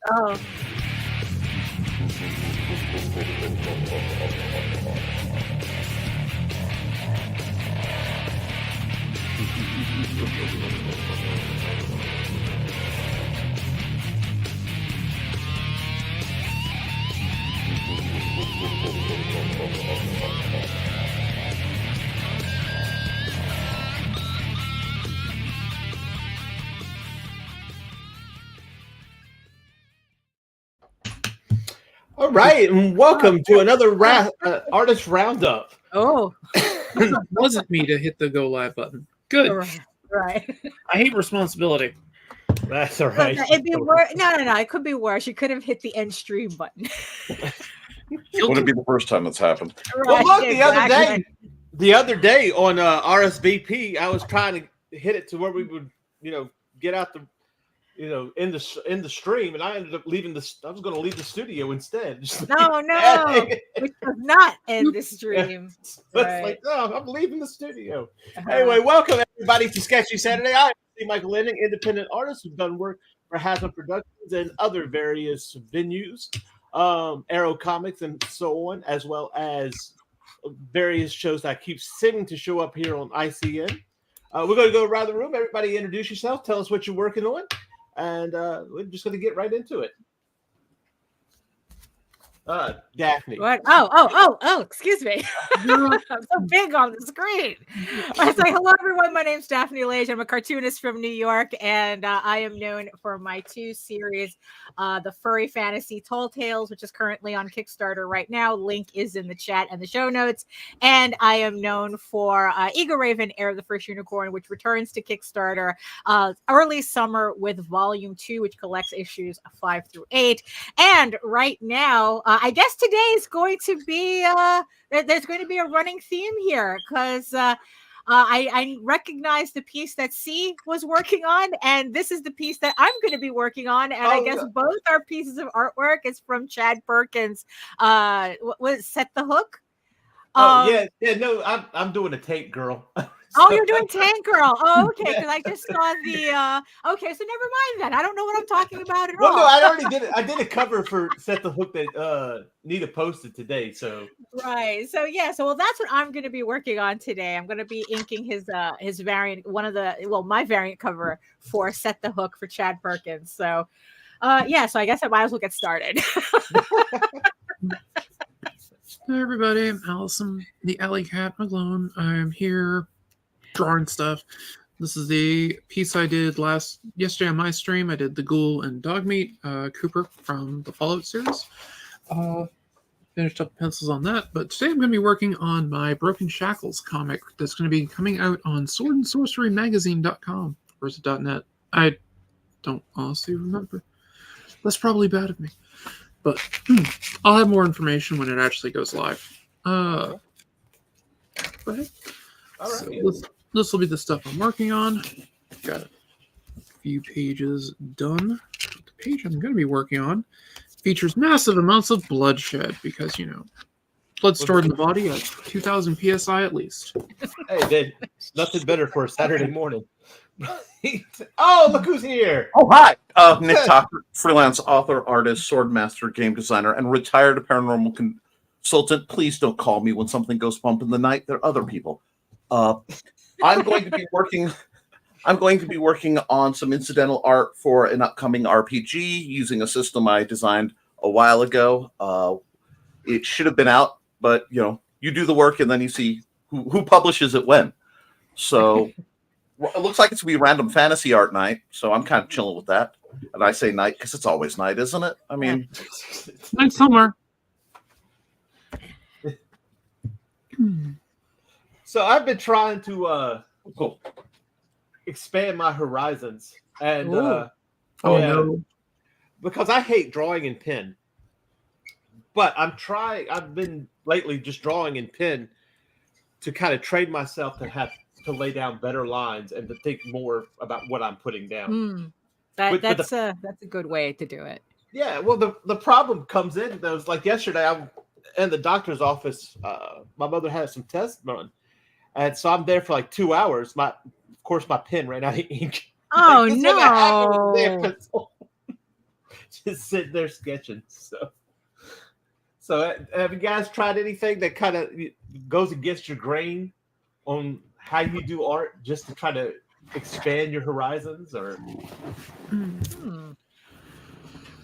Oh. All right, and welcome to another artist roundup. Oh. It wasn't me to hit the go live button. Good. Right. I hate responsibility. That's all right. It'd be worse. No. It could be worse. You could have hit the end stream button. Wouldn't be the first time that's happened. Well, look, the other day on RSVP, I was trying to hit it to where we would, get out the, in the stream, and I ended up leaving I was going to leave the studio instead. No, which does not end the stream. It's like, no, I'm leaving the studio. Anyway, welcome everybody to Sketchy Saturday. I'm Michael Lenning, independent artist who's done work for Haslam Productions and other various venues, Arrow Comics and so on, as well as various shows that keep seeming to show up here on ICN. We're going to go around the room. Everybody introduce yourself. Tell us what you're working on. And we're just going to get right into it. Daphne. What? Oh, excuse me. I'm so big on the screen. I say hello, everyone. My name's Daphne Lage. I'm a cartoonist from New York, and I am known for my 2 series, the Furry Fantasy Tall Tales, which is currently on Kickstarter right now. Link is in the chat and the show notes. And I am known for Eagle Raven, Heir of the First Unicorn, which returns to Kickstarter early summer with Volume 2, which collects issues 5 through 8. And right now, I guess today is going to be there's going to be a running theme here because I recognize the piece that C was working on, and this is the piece that I'm going to be working on. And I guess both our pieces of artwork is from Chad Perkins. Was Set the Hook? No, I'm doing a Tank Girl. Oh, you're doing Tank Girl. Oh, okay. Because I just saw the. Okay, so never mind then. I don't know what I'm talking about at all. No, I already did it. I did a cover for Set the Hook that Nita posted today. So right. So yeah. So that's what I'm going to be working on today. I'm going to be inking his variant, my variant cover for Set the Hook for Chad Perkins. So yeah. So I guess I might as well get started. Hey everybody, I'm Allison, the Alley Cat McGlone. I'm here drawing stuff. This is the piece I did yesterday on my stream. I did the Ghoul and Dogmeat, Cooper from the Fallout series. Finished up pencils on that, but today I'm going to be working on my Broken Shackles comic that's going to be coming out on swordandsorcerymagazine.com. Or is it .net? I don't honestly remember. That's probably bad of me. But I'll have more information when it actually goes live. Go ahead. All right. So this will be the stuff I'm working on. Got a few pages done. The page I'm going to be working on features massive amounts of bloodshed because, blood stored in the body at 2,000 psi at least. Hey, then nothing better for a Saturday morning. Oh, look who's here! Oh, hi! Nick Tucker, freelance author, artist, swordmaster, game designer, and retired paranormal consultant. Please don't call me when something goes bump in the night. There are other people. I'm going to be working on some incidental art for an upcoming RPG using a system I designed a while ago. It should have been out, but you do the work and then you see who publishes it when. So. Well, it looks like it's going to be random fantasy art night, so I'm kind of chilling with that. And I say night because it's always night, isn't it? I mean, night somewhere. So I've been trying to expand my horizons, and no, because I hate drawing in pen. But I've been lately just drawing in pen to kind of train myself to lay down better lines and to think more about what I'm putting down. That's a good way to do it. Yeah, well, the problem comes in though. Like yesterday, I'm in the doctor's office. My mother had some tests run, and so I'm there for like 2 hours. Of course, my pen ran out of ink. Oh Like, no! just sitting there sketching. So have you guys tried anything that kind of goes against your grain on how you do art, just to try to expand your horizons? Or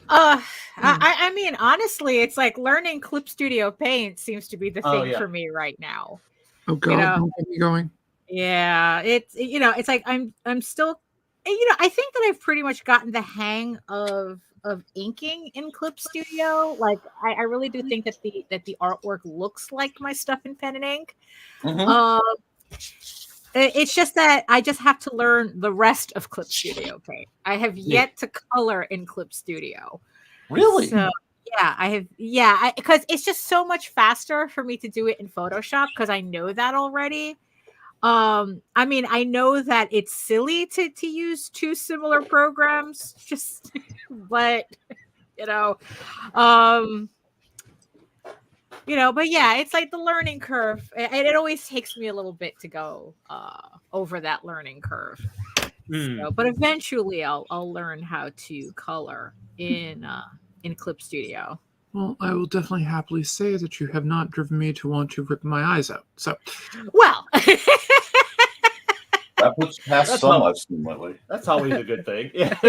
I mean, honestly, it's like learning Clip Studio Paint seems to be the thing for me right now. Oh God, don't get me going. Yeah, it's it's like I'm still, I think that I've pretty much gotten the hang of inking in Clip Studio. Like I really do think that the artwork looks like my stuff in pen and ink. It's just that I just have to learn the rest of Clip Studio Paint. I have yet to color in Clip Studio. Really? So yeah, I have. Yeah, because it's just so much faster for me to do it in Photoshop because I know that already. I mean, I know that it's silly to use two similar programs, just but but yeah, it's like the learning curve. It always takes me a little bit to go over that learning curve. So, but eventually I'll learn how to color in Clip Studio. Well, I will definitely happily say that you have not driven me to want to rip my eyes out. So, well, that puts past some I've seen lately. That's always a good thing. Yeah.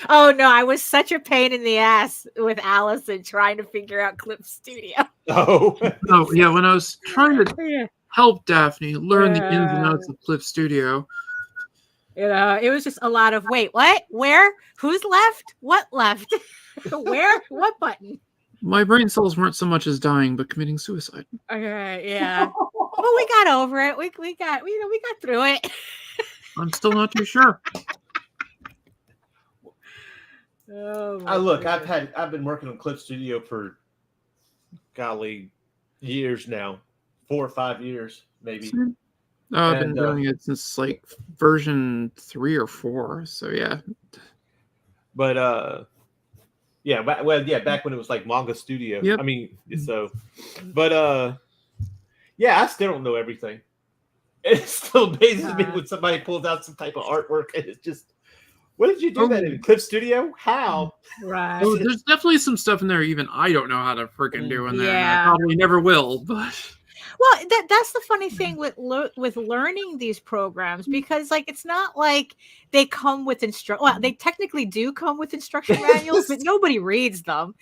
Oh no, I was such a pain in the ass with Allison trying to figure out Clip Studio. Oh yeah, when I was trying to help Daphne learn the ins and outs of Clip Studio, it was just a lot of wait, what, where, who's left, what left, where, what button. My brain cells weren't so much as dying, but committing suicide. Okay, yeah. Well, we got over it. We got through it. I'm still not too sure. Look, I've been working on Clip Studio for golly years now, 4 or 5 years maybe. I've been doing it since like version 3 or 4. So yeah. But back when it was like Manga Studio. Yep. I mean, so, but yeah, I still don't know everything. It still amazes me when somebody pulls out some type of artwork and it's just, what did you do that in Clip Studio? How? Right. Oh, there's definitely some stuff in there even I don't know how to freaking do in there. Yeah. And I probably never will, but well, that's the funny thing with learning these programs, because like it's not like they come with well, they technically do come with instruction manuals, but nobody reads them.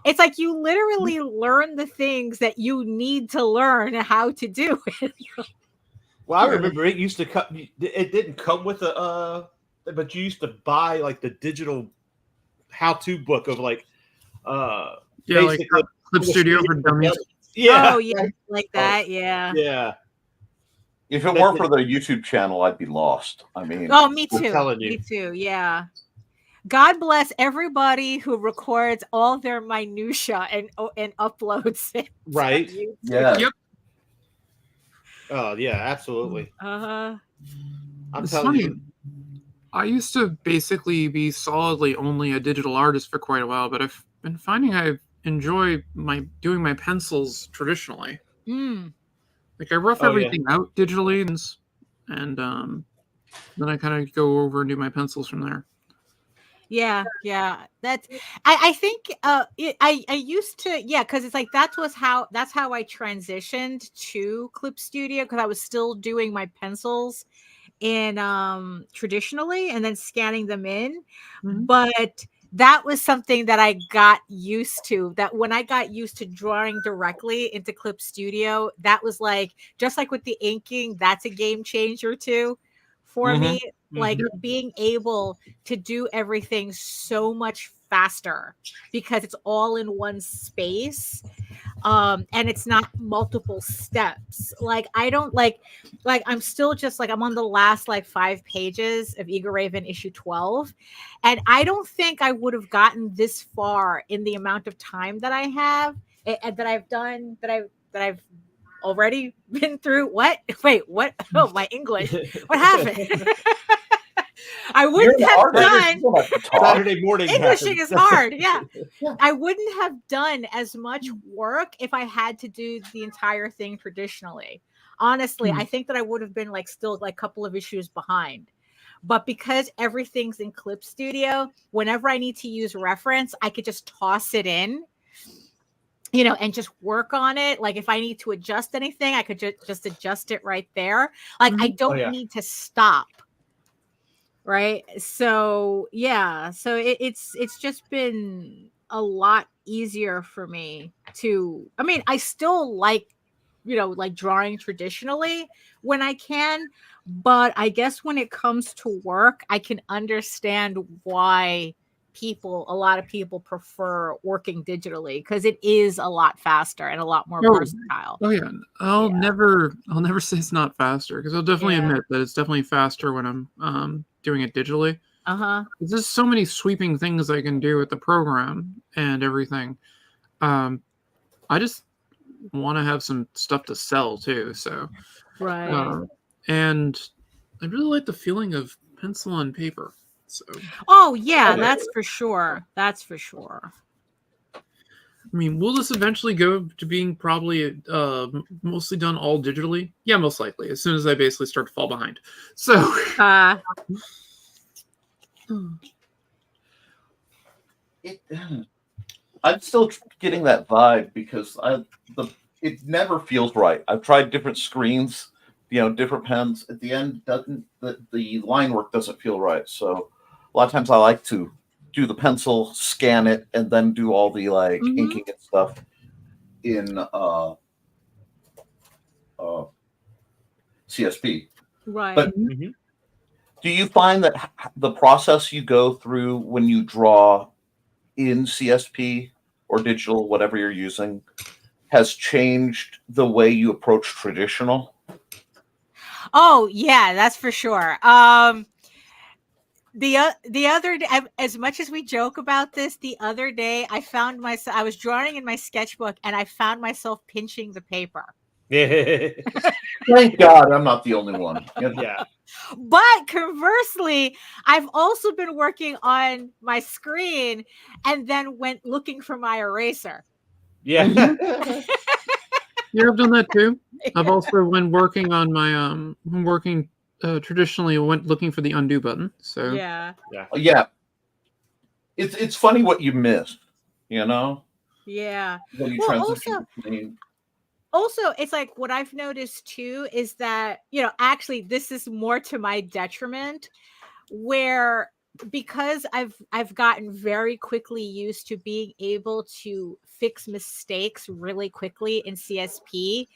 It's like you literally learn the things that you need to learn how to do it. Well, I remember it used to come. It didn't come with but you used to buy like the digital how-to book of like like Clip Studio for Dummies. Yeah. Oh yeah, like that. Yeah. Yeah. If it weren't for their YouTube channel, I'd be lost. I mean, oh, me too. I'm telling you. Me too. Yeah. God bless everybody who records all their minutia and uploads it. Right. Yeah. Yep. Oh yeah, absolutely. Uh-huh. I'm telling you. I used to basically be solidly only a digital artist for quite a while, but I've been finding I enjoy doing my pencils traditionally. Like I rough everything out digitally, and then I kind of go over and do my pencils from there. Yeah. That's I think I used to, because it's like that's how I transitioned to Clip Studio, because I was still doing my pencils in traditionally and then scanning them in. But that was something that I got used to, that when I got used to drawing directly into Clip Studio, that was like, just like with the inking, that's a game changer too for me. Like being able to do everything so much faster because it's all in one space. And it's not multiple steps. Like I don't like I'm still just like I'm on the last like 5 pages of Eager Raven issue 12, and I don't think I would have gotten this far in the amount of time that I have and that I've done that I've already been through. What? Wait, what? Oh, my English. What happened? I wouldn't have done Saturday morning. Englishing is hard. Yeah. I wouldn't have done as much work if I had to do the entire thing traditionally. Honestly, I think that I would have been like still like a couple of issues behind. But because everything's in Clip Studio, whenever I need to use reference, I could just toss it in, and just work on it. Like if I need to adjust anything, I could just adjust it right there. Like I don't need to stop. Right. So yeah. So it's just been a lot easier for me to, I mean, I still like, like drawing traditionally when I can, but I guess when it comes to work, I can understand why a lot of people prefer working digitally, because it is a lot faster and a lot more versatile. Oh yeah, I'll never say it's not faster, because I'll definitely admit that it's definitely faster when I'm doing it digitally. There's so many sweeping things I can do with the program and everything. I just want to have some stuff to sell too. So and I really like the feeling of pencil on paper. So that's for sure. That's for sure. I mean, will this eventually go to being probably mostly done all digitally? Yeah, most likely. As soon as I basically start to fall behind. So I'm still getting that vibe because it never feels right. I've tried different screens, different pens. At the end, the line work doesn't feel right. So a lot of times I like to do the pencil, scan it, and then do all the inking and stuff in CSP. Right. But do you find that the process you go through when you draw in CSP or digital, whatever you're using, has changed the way you approach traditional? Oh yeah, that's for sure. The other day, as much as we joke about this, the other day I found myself, I was drawing in my sketchbook and I found myself pinching the paper. Thank God I'm not the only one. Yeah. But conversely, I've also been working on my screen and then went looking for my eraser. Yeah. Yeah, I've done that too. I've also, when working on my traditionally, went looking for the undo button. So yeah. It's funny what you miss, Yeah. when you transition between. Also, it's like what I've noticed too is that, actually this is more to my detriment, where because I've gotten very quickly used to being able to fix mistakes really quickly in CSP,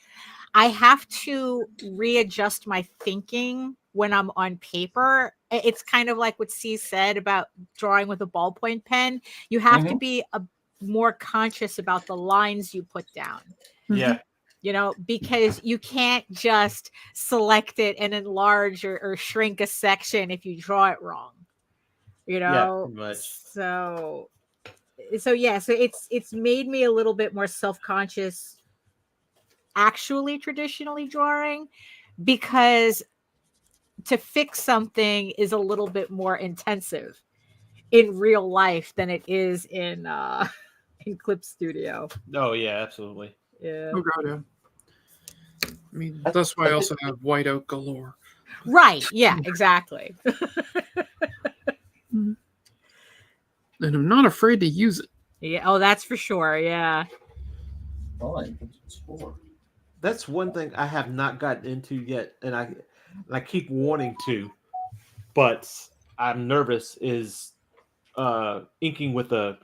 I have to readjust my thinking when I'm on paper. It's kind of like what C said about drawing with a ballpoint pen. You have to be more conscious about the lines you put down. Yeah. Because you can't just select it and enlarge or shrink a section if you draw it wrong. Yeah, pretty much. So it's made me a little bit more self-conscious actually traditionally drawing, because to fix something is a little bit more intensive in real life than it is in Clip Studio. Oh yeah, absolutely. Yeah. Oh god, yeah. I mean, that's why I also have whiteout galore. Right. Yeah, exactly. And I'm not afraid to use it. Yeah. Oh, that's for sure. Yeah. That's one thing I have not gotten into yet, and I keep wanting to, but I'm nervous, is inking with a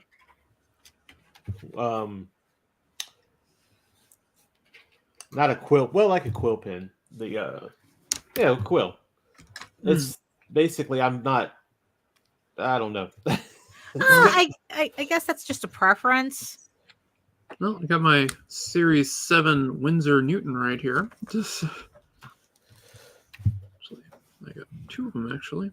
not a quill, well, like a quill pen. The quill. It's basically, I don't know. I guess that's just a preference. Well, I got my Series 7 Winsor Newton right here. Actually, I got two of them actually.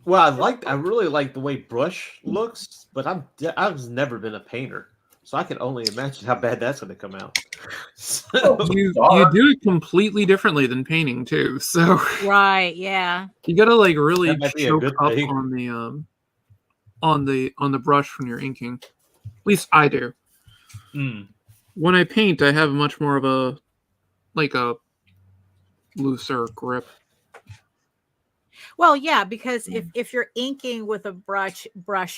Well, I really like the way brush looks, but I've never been a painter, so I can only imagine how bad that's going to come out. You do it completely differently than painting too, so right, yeah. You gotta really choke up thing. on the brush when you're inking. At least I do. When I paint, I have much more of a looser grip. Well, yeah, because if you're inking with a brush,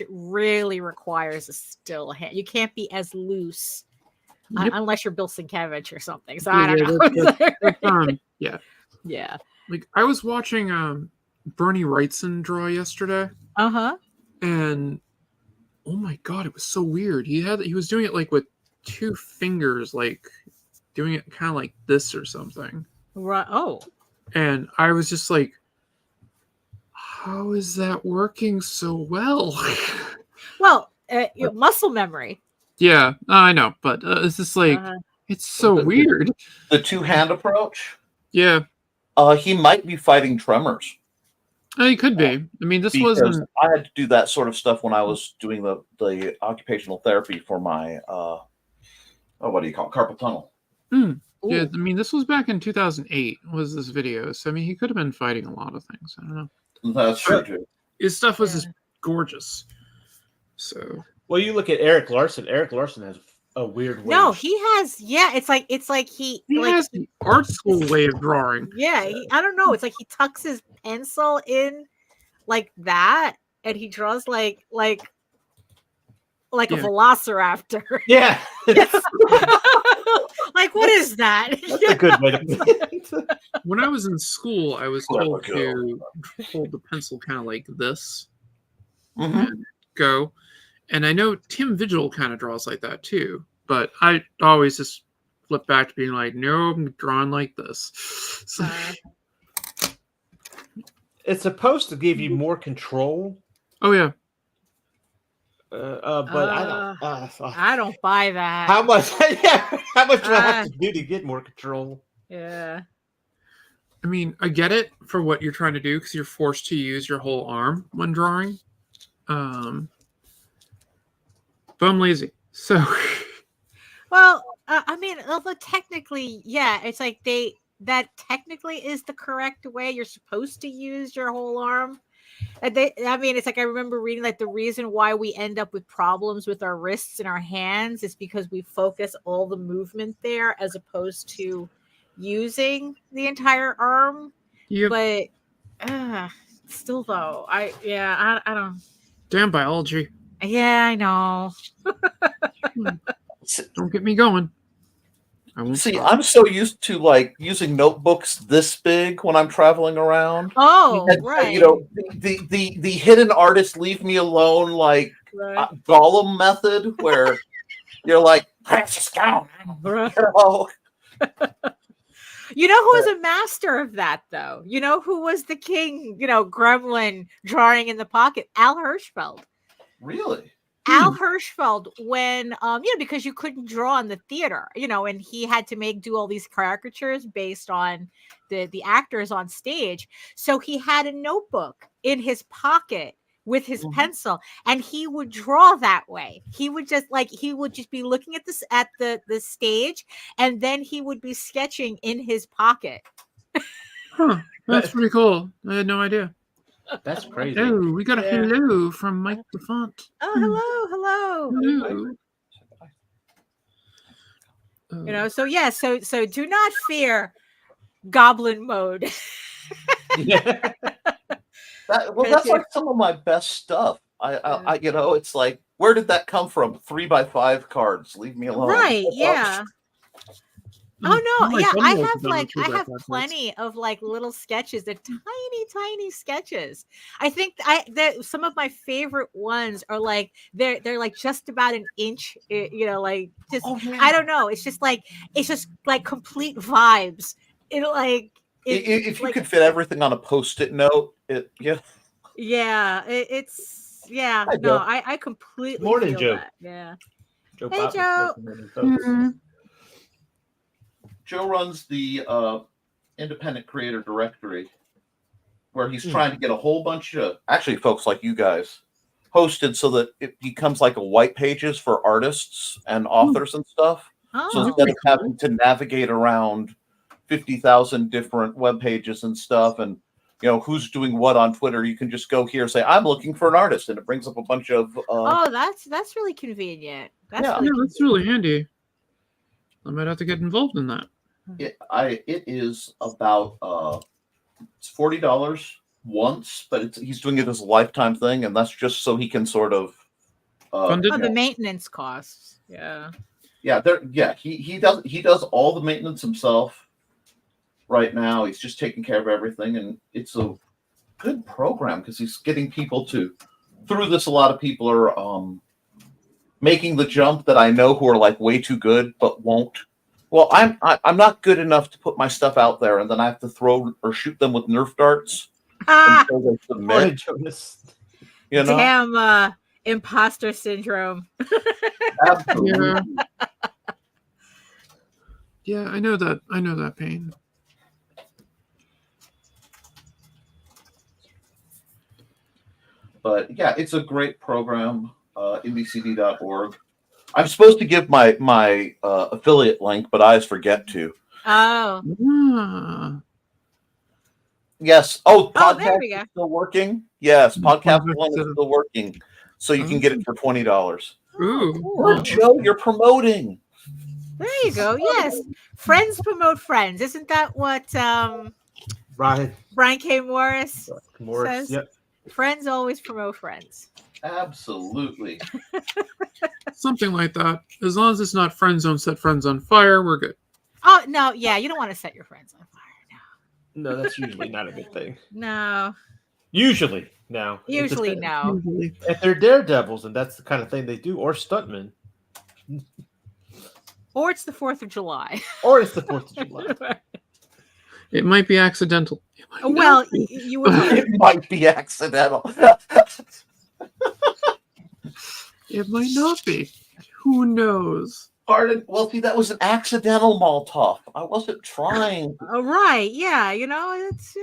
it really requires a still hand. You can't be as loose Yep. unless you're Bill Sienkiewicz or something. So I don't Yeah, know. yeah. Yeah. Like I was watching Bernie Wrightson draw yesterday, and oh my god, it was so weird. He was doing it like with two fingers, like doing it kind of like this or something. Right. Oh. And I was just like, how is that working so well? Well, muscle memory. Yeah, I know, but it's just like it's so weird. The two-hand approach. Yeah, He might be fighting tremors. he could be. I mean, this Because wasn't. I had to do that sort of stuff when I was doing the occupational therapy for my what do you call it? Carpal tunnel. Yeah, I mean, this was back in 2008. Was this video? So I mean, he could have been fighting a lot of things. I don't know. That's true too. His stuff was just gorgeous. So Well, you look at Eric Larson. Eric Larson has a weird way. No, he has. Yeah, it's like he like, has the art school way of drawing. Yeah, I don't know. It's like he tucks his pencil in like that, and he draws like a velociraptor. Yeah. Like, what is that? That's a good way to put it. When I was in school, I was Let told it go. to hold the pencil kind of like this Mm-hmm. and go. And I know Tim Vigil kind of draws like that too, but I always just flip back to being like, no, I'm drawing like this. So, It's supposed to give you more control, oh yeah, but I don't buy that. how much? Yeah, how much do I have to do to get more control? Yeah. I mean, I get it for what you're trying to do because you're forced to use your whole arm when drawing. But I'm lazy, so. Well, I mean, although technically, yeah, it's like that technically is the correct way. You're supposed to use your whole arm. I mean, it's like I remember reading like the reason why we end up with problems with our wrists and our hands is because we focus all the movement there as opposed to using the entire arm. Yep. But still, though, I don't. Damn biology. Yeah, I know. Don't get me going. I won't See, stop. I'm so used to like using notebooks this big when I'm traveling around. Oh, And, right. You know, the hidden artist leave me alone like Right. Gollum method where you're like, precious go. Right. You know? You know who was a master of that, though? You know who was the king, gremlin drawing in the pocket? Al Hirschfeld. Really? Al Hirschfeld, when, because you couldn't draw in the theater, and he had to do all these caricatures based on the actors on stage. So he had a notebook in his pocket with his pencil, and he would draw that way. He would just be looking at this at the stage, and then he would be sketching in his pocket. Huh. That's pretty cool. I had no idea. That's crazy. Oh, we got a hello from Mike DeFont. Oh, hello. Oh. So do not fear goblin mode. That's like some of my best stuff. I it's like, where did that come from? 3x5 cards. Leave me alone. Right? Yeah. Oh no! my Yeah, thumb I was have done with I have 3x5 plenty of like little sketches. They're tiny sketches. I think that some of my favorite ones are like they're like just about an inch. Like just I don't know. It's just like complete vibes. If you could fit everything on a Post-it note, Yeah, I completely Morning, feel Joe. that. Yeah. Joe Hey, Pop Joe. was Joe runs the independent creator directory where he's trying to get a whole bunch of actually folks like you guys hosted so that it becomes like a white pages for artists and authors and stuff. So Oh, instead of having to navigate around 50,000 different web pages and stuff and who's doing what on Twitter, you can just go here and say, I'm looking for an artist, and it brings up a bunch of that's really convenient. That's Yeah. Yeah, that's really handy. I might have to get involved in that. it is about it's $40 once, but he's doing it as a lifetime thing, and that's just so he can sort of Fund it? Oh, the maintenance costs. Yeah. he does all the maintenance himself right now. He's just taking care of everything, and it's a good program because he's getting people to through this. A lot of people are making the jump that I know who are like way too good but won't. Well, I'm not good enough to put my stuff out there, and then I have to throw or shoot them with Nerf darts until they submit. Jonas. You know, Damn, imposter syndrome. absolutely. Yeah, I know that. I know that pain. But yeah, it's a great program. IndieCD.org. I'm supposed to give my affiliate link, but I always forget to. Oh. Ah, Yes. Oh, there podcast we go. is still working. Yes, podcast one is Podcast. still working, so you can get it for $20. ooh. Cool. Joe, you're promoting. There you go. Yes. Friends promote friends. Isn't that what Brian Brian K. Morris Morris. says? Yep. Friends always promote friends. Absolutely. Something like that. As long as it's not friend zone, set friends on fire, we're good. Oh no, yeah, you don't want to set your friends on fire. No, that's usually not a good thing. No. Usually, no. It Usually depends. no. If they're daredevils and that's the kind of thing they do, or stuntmen, Or it's the 4th of July. or it's the 4th of July. It might be accidental. It might not Well, be. you would It might be accidental. It might not be. Who knows? Pardon? Well, see, that was an accidental Molotov. I wasn't trying. Oh, right. Yeah, it's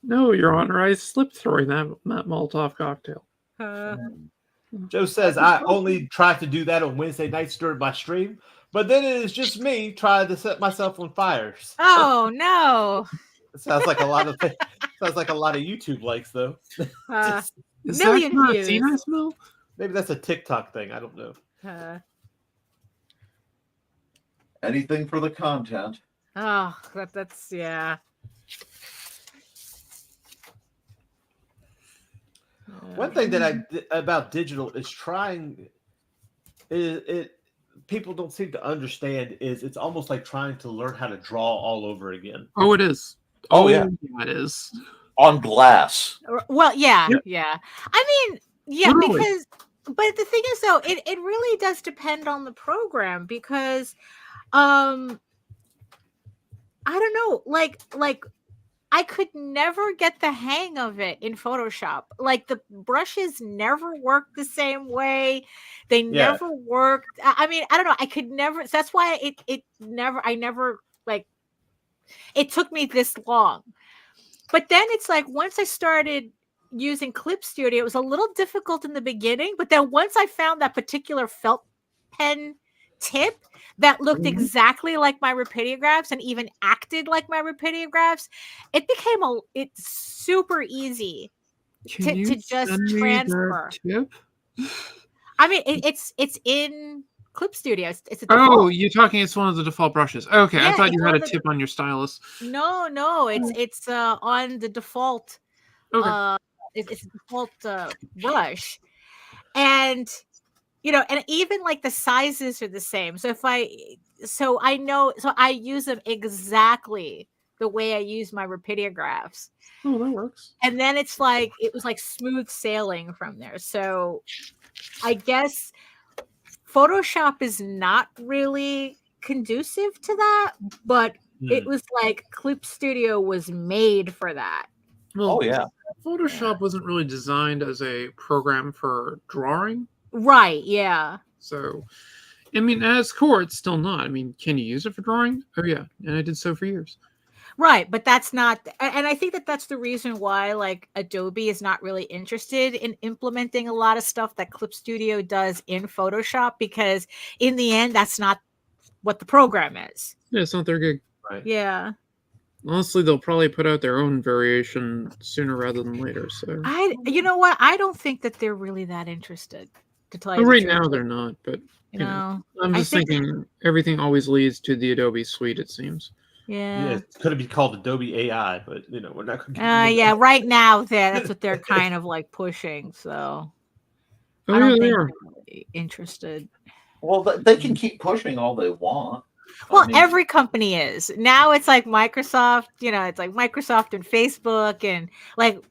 No, Your Honor, I slipped throwing that Molotov cocktail. Joe says I only try to do that on Wednesday nights during my stream, but then it is just me trying to set myself on fires. Oh no. It sounds like a lot of YouTube likes though. Is Million that views. Tina smell? Maybe that's a TikTok thing. I don't know. Anything for the content. Oh, that's yeah. One thing that about digital is people don't seem to understand is it's almost like trying to learn how to draw all over again. Oh, it is. Oh, yeah. It is. On glass. Well, yeah, Yep. yeah. I mean, yeah, Literally. but the thing is though, it really does depend on the program because I don't know, like I could never get the hang of it in Photoshop. Like the brushes never worked the same way. They never worked. I mean, I don't know. I could never. So that's why I never like. It took me this long. But then it's like once I started using Clip Studio, it was a little difficult in the beginning. But then once I found that particular felt pen tip that looked exactly like my Rapidographs and even acted like my Rapidographs, it's super easy to just transfer. Tip? I mean, it's in Clip Studio. It's a default. Oh, you're talking. It's one of the default brushes. Okay, Yeah, I thought it's you one had a of the- tip on your stylus. No, it's on the default. Okay. It's a default brush, and and even like the sizes are the same. So I use them exactly the way I use my Rapidographs. Oh, that works. And then it was like smooth sailing from there. So I guess Photoshop is not really conducive to that, but it was like Clip Studio was made for that. Well, Oh, yeah. Photoshop wasn't really designed as a program for drawing. Right, yeah. So, I mean, at its core, it's still not. I mean, can you use it for drawing? Oh, yeah. And I did so for years. Right, but that's not, and I think that's the reason why like Adobe is not really interested in implementing a lot of stuff that Clip Studio does in Photoshop, because in the end, that's not what the program is. Yeah, it's not their gig. Right. Yeah. Honestly, they'll probably put out their own variation sooner rather than later. So, You know what? I don't think that they're really that interested, to tell you the right truth. now they're not. But You know, I'm I just think- thinking everything always leads to the Adobe suite. It seems. Yeah. it could have been called Adobe AI, but you know, we're not. Yeah. Right now, that's what they're kind of like pushing. So Oh, I don't yeah, they think are. they're really interested. Well, they can keep pushing all they want. Well, I mean, every company is now. It's like Microsoft. It's like Microsoft and Facebook, and like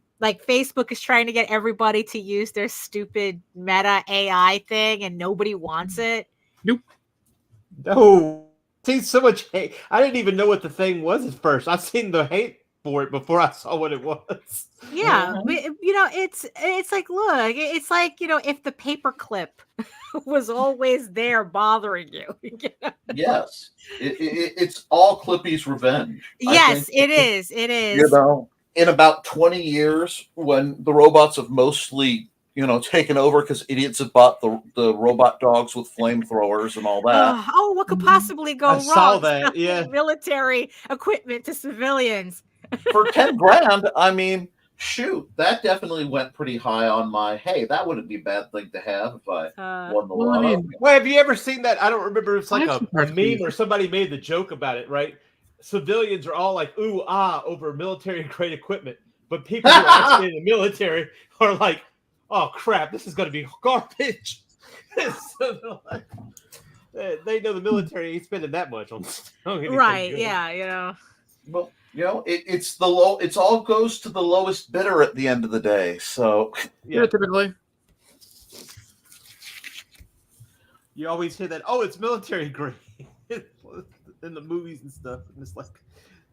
Facebook is trying to get everybody to use their stupid Meta AI thing, and nobody wants it. No, seen so much hate. I didn't even know what the thing was at first. I've seen the hate for it before I saw what it was. Yeah, Mhm. it's like, look, it's like, if the paperclip was always there bothering you. yes, it's all Clippy's revenge. I think, Yes, it is. It you is. know, in about 20 years, when the robots have mostly, taken over because idiots have bought the robot dogs with flamethrowers and all that. Oh, what could possibly go I wrong? saw that, Selling yeah. military equipment to civilians. For 10 grand, I mean, shoot, that definitely went pretty high on my, hey, that wouldn't be a bad thing to have if I won the Well, I lotto. mean, Well, have you ever seen that? I don't remember. It's like I a actually tried to meme see- or somebody made the joke about it, right? Civilians are all like, ooh, ah, over military grade equipment. But people who are actually in the military are like, oh, crap, this is going to be garbage. So, like, they know the military ain't spending that much on anything Right, good. yeah. Well, it's the low. It's all goes to the lowest bidder at the end of the day. So yeah, typically. You always hear that, oh, it's military grade in the movies and stuff. And it's like,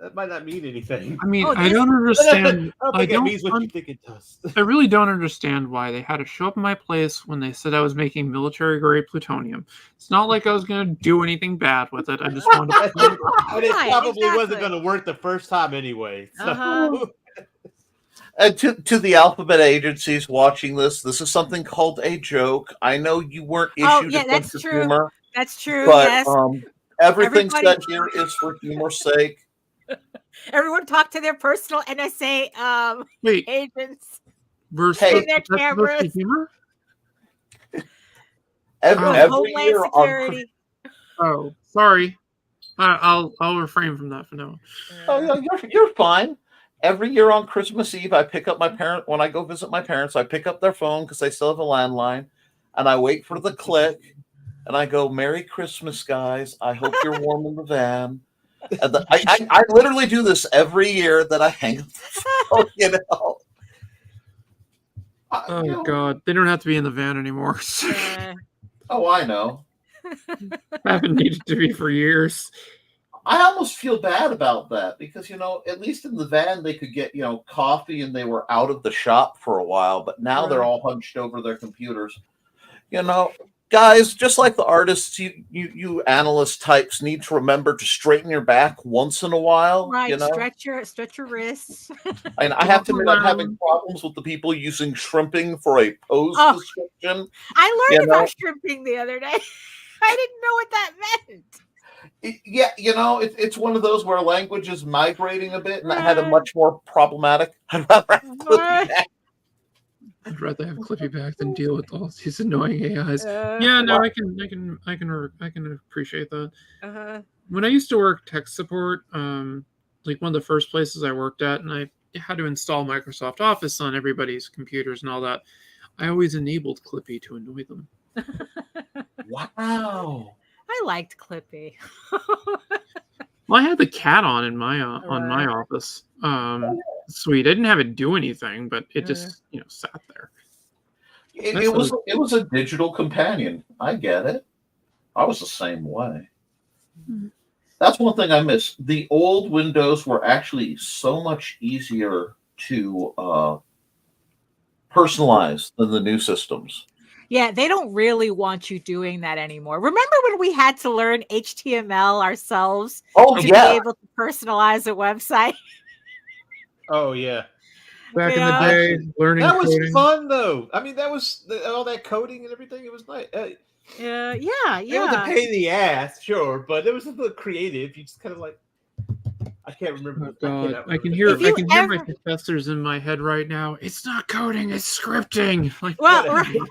that might not mean anything. I mean, Oh, I this- don't understand. I don't think it means what you think it does. I really don't understand why they had to show up at my place when they said I was making military grade plutonium. It's not like I was going to do anything bad with it. I just wanted to. And it Right, probably wasn't exactly. going to work the first time anyway. So. Uh-huh. And to the alphabet agencies watching this is something called a joke. I know you weren't Oh, issued yeah, a that's sense of true. humor, That's true. but Yes. everything Everybody- said here is for humor's sake. Everyone talk to their personal NSA Wait, agents. versus Hey. In their that's supposed to be cameras. humor? Every, Oh. every Homeland year on Security. Oh, sorry. I'll refrain from that for now. Oh yeah, you're fine. Every year on Christmas Eve, I pick up my parent when I go visit my parents. I pick up their phone because they still have a landline, and I wait for the click, and I go, "Merry Christmas, guys! I hope you're warm in the van." And I literally do this every year that I hang up the phone. Oh God, they don't have to be in the van anymore. Oh, I know. Haven't needed to be for years. I almost feel bad about that because, at least in the van they could get, coffee and they were out of the shop for a while, but now they're Right. all hunched over their computers. Guys, just like the artists, you analyst types need to remember to straighten your back once in a while. Right. Stretch your wrists. And I have to admit, I'm having problems with the people using shrimping for a pose Oh. description. I learned about shrimping the other day. I didn't know what that meant. It's one of those where language is migrating a bit, and I had a Right. much more problematic. I'd rather have Clippy Right. back. I'd rather have Clippy back than deal with all these annoying AIs. Uh, Yeah, no, I can appreciate that. Uh-huh. When I used to work tech support, like one of the first places I worked at, and I had to install Microsoft Office on everybody's computers and all that, I always enabled Clippy to annoy them. Wow. I liked Clippy. Well, I had the cat on in my office. Sweet. I didn't have it do anything, but it just sat there. It was a digital companion. I get it. I was the same way. Mhm. That's one thing I miss. The old Windows were actually so much easier to personalize than the new systems. Yeah, they don't really want you doing that anymore. Remember when we had to learn HTML ourselves Oh to yeah. be able to personalize a website? Oh, yeah. Back in Yeah. the day, learning That was coding. fun, though. I mean, that was all that coding and everything. It was nice. Yeah, It was a yeah. pain in the ass, sure, but it was a little creative. You just kind of like, I can't remember. Oh, I God. cannot I can remember. hear If you my ever- professors in my head right now. It's not coding, it's scripting. Like, Well, Whatever. right.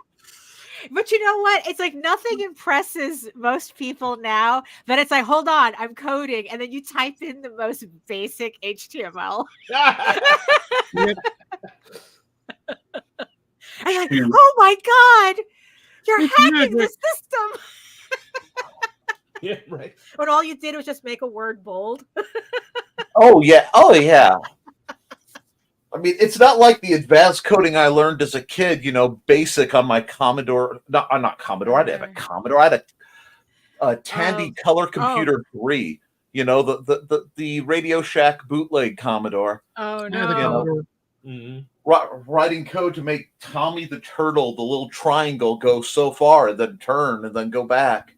But you know what? It's like nothing impresses most people now that it's like, hold on, I'm coding, and then you type in the most basic HTML. Yep. And you're like, oh my god, you're It's hacking the magic. system. Yeah, right. When all you did was just make a word bold. Oh yeah. Oh yeah. I mean, it's not like the advanced coding I learned as a kid. Basic on my Commodore. Not Commodore. I didn't have a Commodore. I had a Tandy Color Computer 3. The Radio Shack bootleg Commodore. Oh Yeah, the no. Commodore. Writing code to make Tommy the Turtle, the little triangle, go so far and then turn and then go back.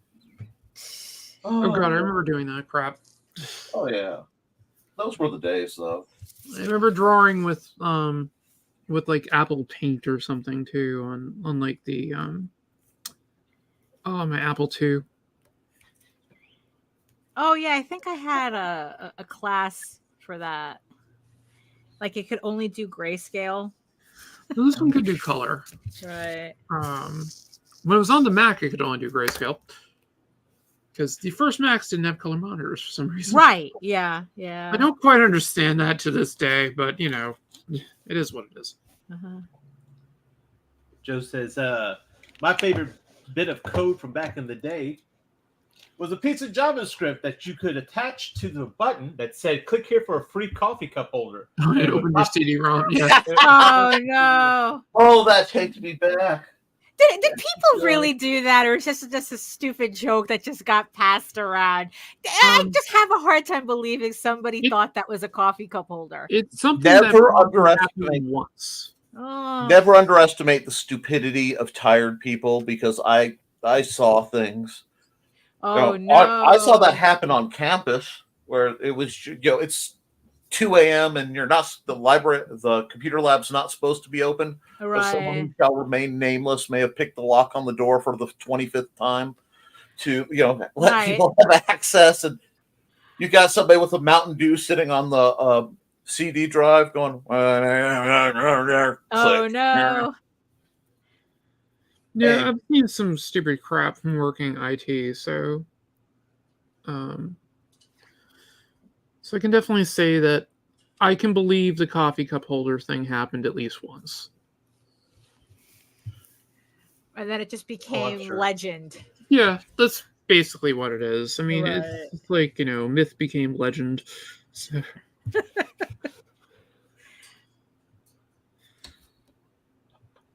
Oh god, I remember doing that crap. Oh yeah, those were the days, though. I remember drawing with like Apple Paint or something too on like the my Apple II. Oh yeah, I think I had a class for that. Like it could only do grayscale. This one could do color. Right. When it was on the Mac, it could only do grayscale. Because the first Macs didn't have color monitors for some reason. Right. Yeah. Yeah. I don't quite understand that to this day, but it is what it is. Uh-huh. Joe says, my favorite bit of code from back in the day was a piece of JavaScript that you could attach to the button that said, click here for a free coffee cup holder. It opened your CD-ROM. Yeah. Oh no. Oh, that takes me back. Did people really do that, or just a stupid joke that just got passed around? I just have a hard time believing somebody thought that was a coffee cup holder. It's something Never that underestimate happened once. Oh. Never underestimate the stupidity of tired people, because I saw things. Oh no! I saw that happen on campus where it was it's 2 a.m. and you're not the computer lab's not supposed to be open. Right. So someone who shall remain nameless may have picked the lock on the door for the 25th time to let people have access, and you got somebody with a Mountain Dew sitting on the CD drive going. Oh no! Yeah, Hey. I've seen some stupid crap from working IT, so I can definitely say that I can believe the coffee cup holder thing happened at least once. And then it just became sure. legend. Yeah, that's basically what it is. I mean, Right. it's like, myth became legend. So.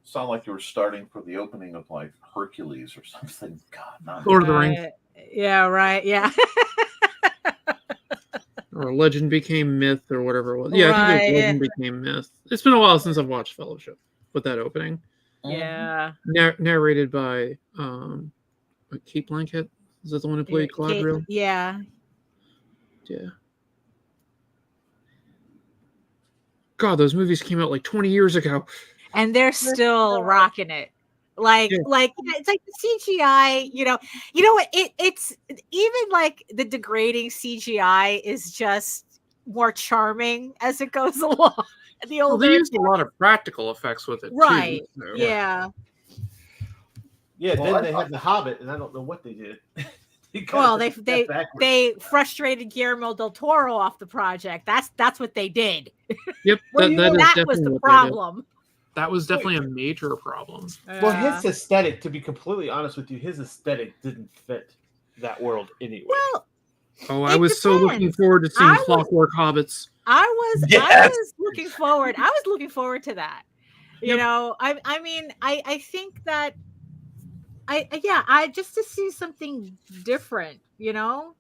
Sound like you were starting for the opening of like Hercules or something. God, not Lord of the Rings. Yeah, right. Yeah. Or legend became myth or whatever it was. Yeah, I think it was legend became myth. It's been a while since I've watched Fellowship with that opening. Yeah. Narrated by Kate Blanchett. Is that the one who played Galadriel? Yeah. Yeah. God, those movies came out like 20 years ago. And they're still rocking it. Like it's like the CGI, you know what? It's even like the degrading CGI is just more charming as it goes along. The older they used a lot of practical effects with it, right? Too, so. Yeah. Yeah. Well, Then they had The Hobbit, and I don't know what they did. Well, they frustrated Guillermo del Toro off the project. That's what they did. Yep, that was the problem. That was definitely a major problem. Well, his aesthetic, to be completely honest with you, his aesthetic didn't fit that world anyway. Well, I was so looking forward to seeing Clockwork Hobbits. I was looking forward. I was looking forward to that. You know, I mean, I think that I just to see something different, you know.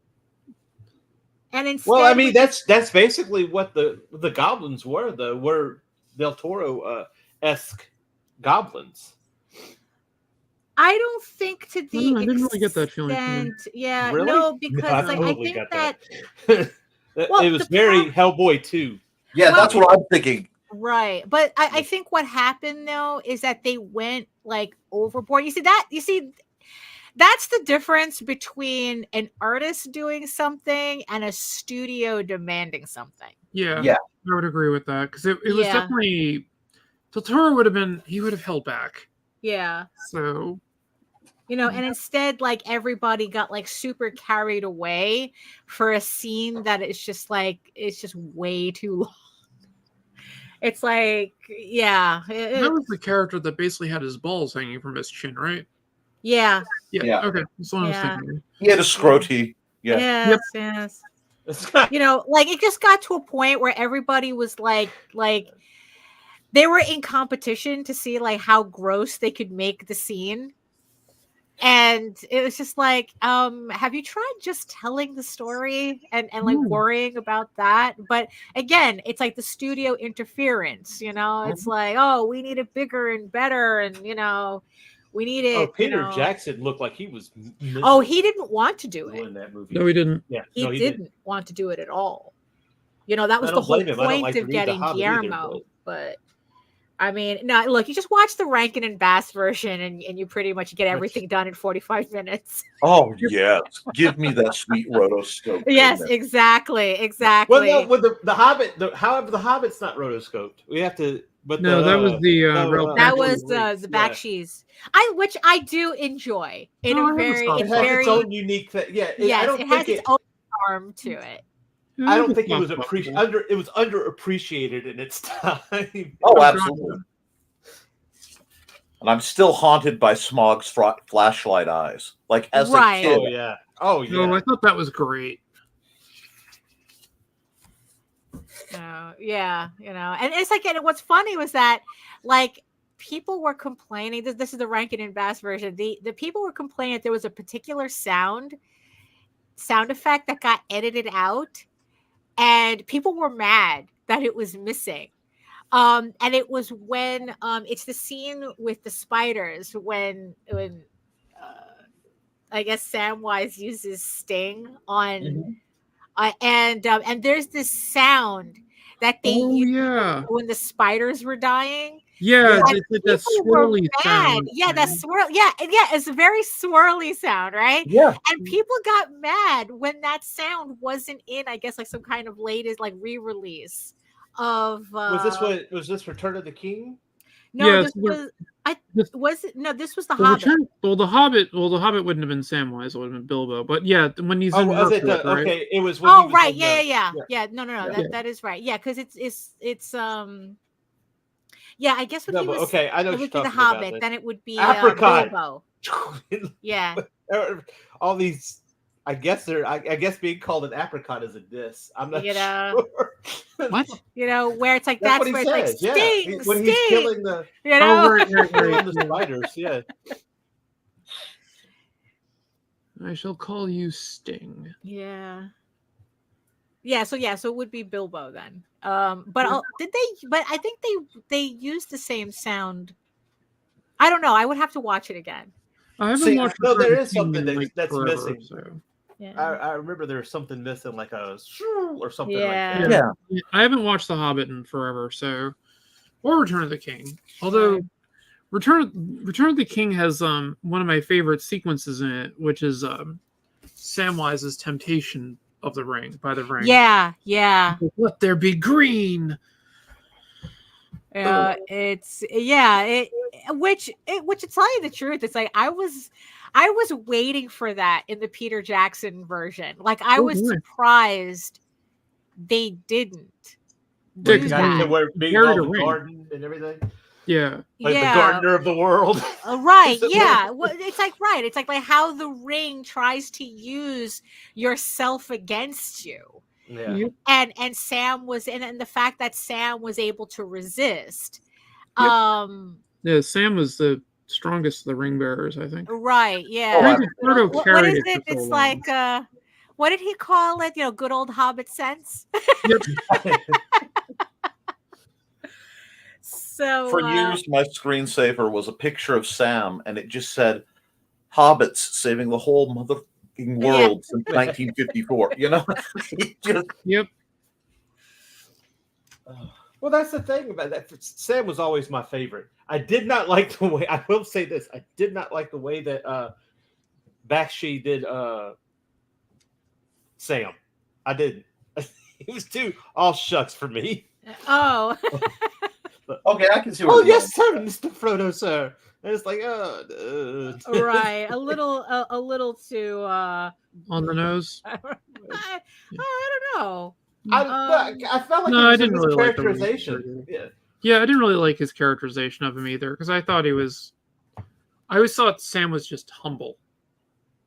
And instead, well, I mean, that's basically what the goblins were, though. Were Del Toro esque goblins? I don't think to the I didn't really get that feeling. Yeah, really? no, because I think that it was very Hellboy 2. Yeah, that's what I'm thinking. Right, but I think what happened though is that they went like overboard. You see, that's the difference between an artist doing something and a studio demanding something. Yeah, I would agree with that, because it was definitely Del Toro would have held back. Yeah. So and instead, like, everybody got like super carried away for a scene that it's just way too long. It's like, yeah, That was the character that basically had his balls hanging from his chin, right? yeah, Yeah. Okay, that's what I was Yeah. thinking. He had a scroty. Yeah. yes, yes. Like, it just got to a point where everybody was like they were in competition to see like how gross they could make the scene. And it was just like, have you tried just telling the story and like worrying about that? But again, it's like the studio interference, it's like, oh, we need it bigger and better, and we need it. Oh, Peter Jackson looked like he was. Oh, he didn't want to do it. in that movie. No, he didn't. Yeah, He no, didn't want to do it at all. That was I the don't whole blame him. I don't point like to of read The getting Hobbit either, Guillermo. But I mean, no, look, you just watch the Rankin and Bass version and you pretty much get everything done in 45 minutes. Oh yes, give me that sweet rotoscope. Yes, exactly. Well, no, with the Hobbit, however, the Hobbit's not rotoscoped. We have to. But No, that was the Ralph that Bakshi. was the Bakshi's, which I do enjoy. No, I have a soft It spot. has its own unique thing. Yeah, yes, I don't it has think its own charm to it. I don't think it was appreciated. It was underappreciated in its time. Oh, absolutely. And I'm still haunted by Smog's flashlight eyes. Like as Right. a kid. Oh yeah. Oh yeah. No, I thought that was great. Yeah, and it's like, and what's funny was that, like, people were complaining. This is the Rankin and Bass version. The people were complaining that there was a particular sound effect that got edited out, and people were mad that it was missing. And it was when it's the scene with the spiders when I guess Samwise uses Sting on. And there's this sound that they used when the spiders were dying. Yeah, And it's like that people were swirly mad. sound. Yeah, that swirl. Yeah, it's a very swirly sound, right? Yeah. And people got mad when that sound wasn't in, I guess, like some kind of latest like re-release of. Was this Return of the King? No, Yeah, this was. This was the The Hobbit. the Hobbit wouldn't have been Samwise, it would have been Bilbo. But yeah, when he's in Was it Mirkwood, right? okay? It was. When he was Right. on Yeah. No. Yeah. That is right. Yeah, because it's Yeah, I guess when he was. okay, I know It what would you're be the talking about Hobbit. then. Then it would be Apricot. Bilbo. Yeah. All these. I guess being called an apricot is a diss. I'm not sure. What? Where it's like That's that's what where he it's says. like Sting, When Sting. he's killing the killing the spiders. Yeah. I shall call you Sting. Yeah. So it would be Bilbo then. But I think they used the same sound. I don't know. I would have to watch it again. I haven't See, watched. no, there Return is of the King something in, like, that's forever, missing. so. Yeah. I remember there was something missing, like a or something Yeah. like that. Yeah. I haven't watched The Hobbit in forever, so or Return of the King. Although Return of the King has one of my favorite sequences in it, which is Samwise's temptation of the ring by the ring. Yeah. Let there be green. It's which to tell you the truth, it's like I was waiting for that in the Peter Jackson version. Like I was surprised they didn't do Yeah, that. Where being Carried all a the ring. garden and everything. Yeah. Like the gardener of the world. Right. Yeah. Well, it's like It's like how the ring tries to use yourself against you. Yeah. And Sam was and the fact that Sam was able to resist. Yeah, Sam was the strongest of the ring bearers, I think. Right. Yeah. What is it? It's like what did he call it? Good old Hobbit sense. Yep. So for years, my screensaver was a picture of Sam, and it just said "Hobbits saving the whole motherfucking world since 1954." Yep. Well, that's the thing about that. Sam was always my favorite. I did not like the way. I will say this: I did not like the way that Bakshi did Sam. I didn't. It was too all shucks for me. Oh. Okay, I can see. Oh yes, sir, Mr. Frodo, sir. And it's like, Right, a little too. On the nose. I don't know. I felt like No, it I was didn't in really his like the characterization. character. Yeah. Yeah, I didn't really like his characterization of him either because I thought he was. I always thought Sam was just humble.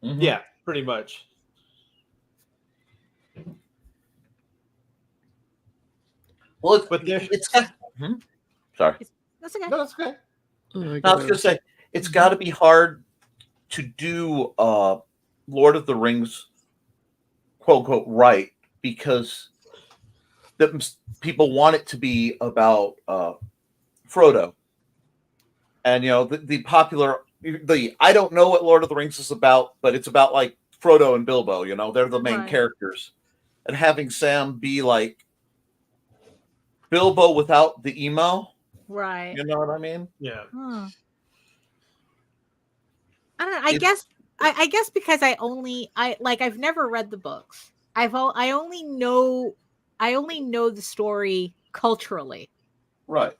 Mhm. Yeah, pretty much. Well, But there, sorry. That's okay. no, that's okay. Oh, I No, I was gotta- going to say, it's got to be hard to do Lord of the Rings, quote unquote, right, because people want it to be about Frodo. And, the popular, I don't know what Lord of the Rings is about, but it's about like Frodo and Bilbo, they're the main Right. characters. And having Sam be like Bilbo without the emo, Right. you know what I mean? Yeah. I don't know. I guess because I've never read the books. I only know the story culturally. Right.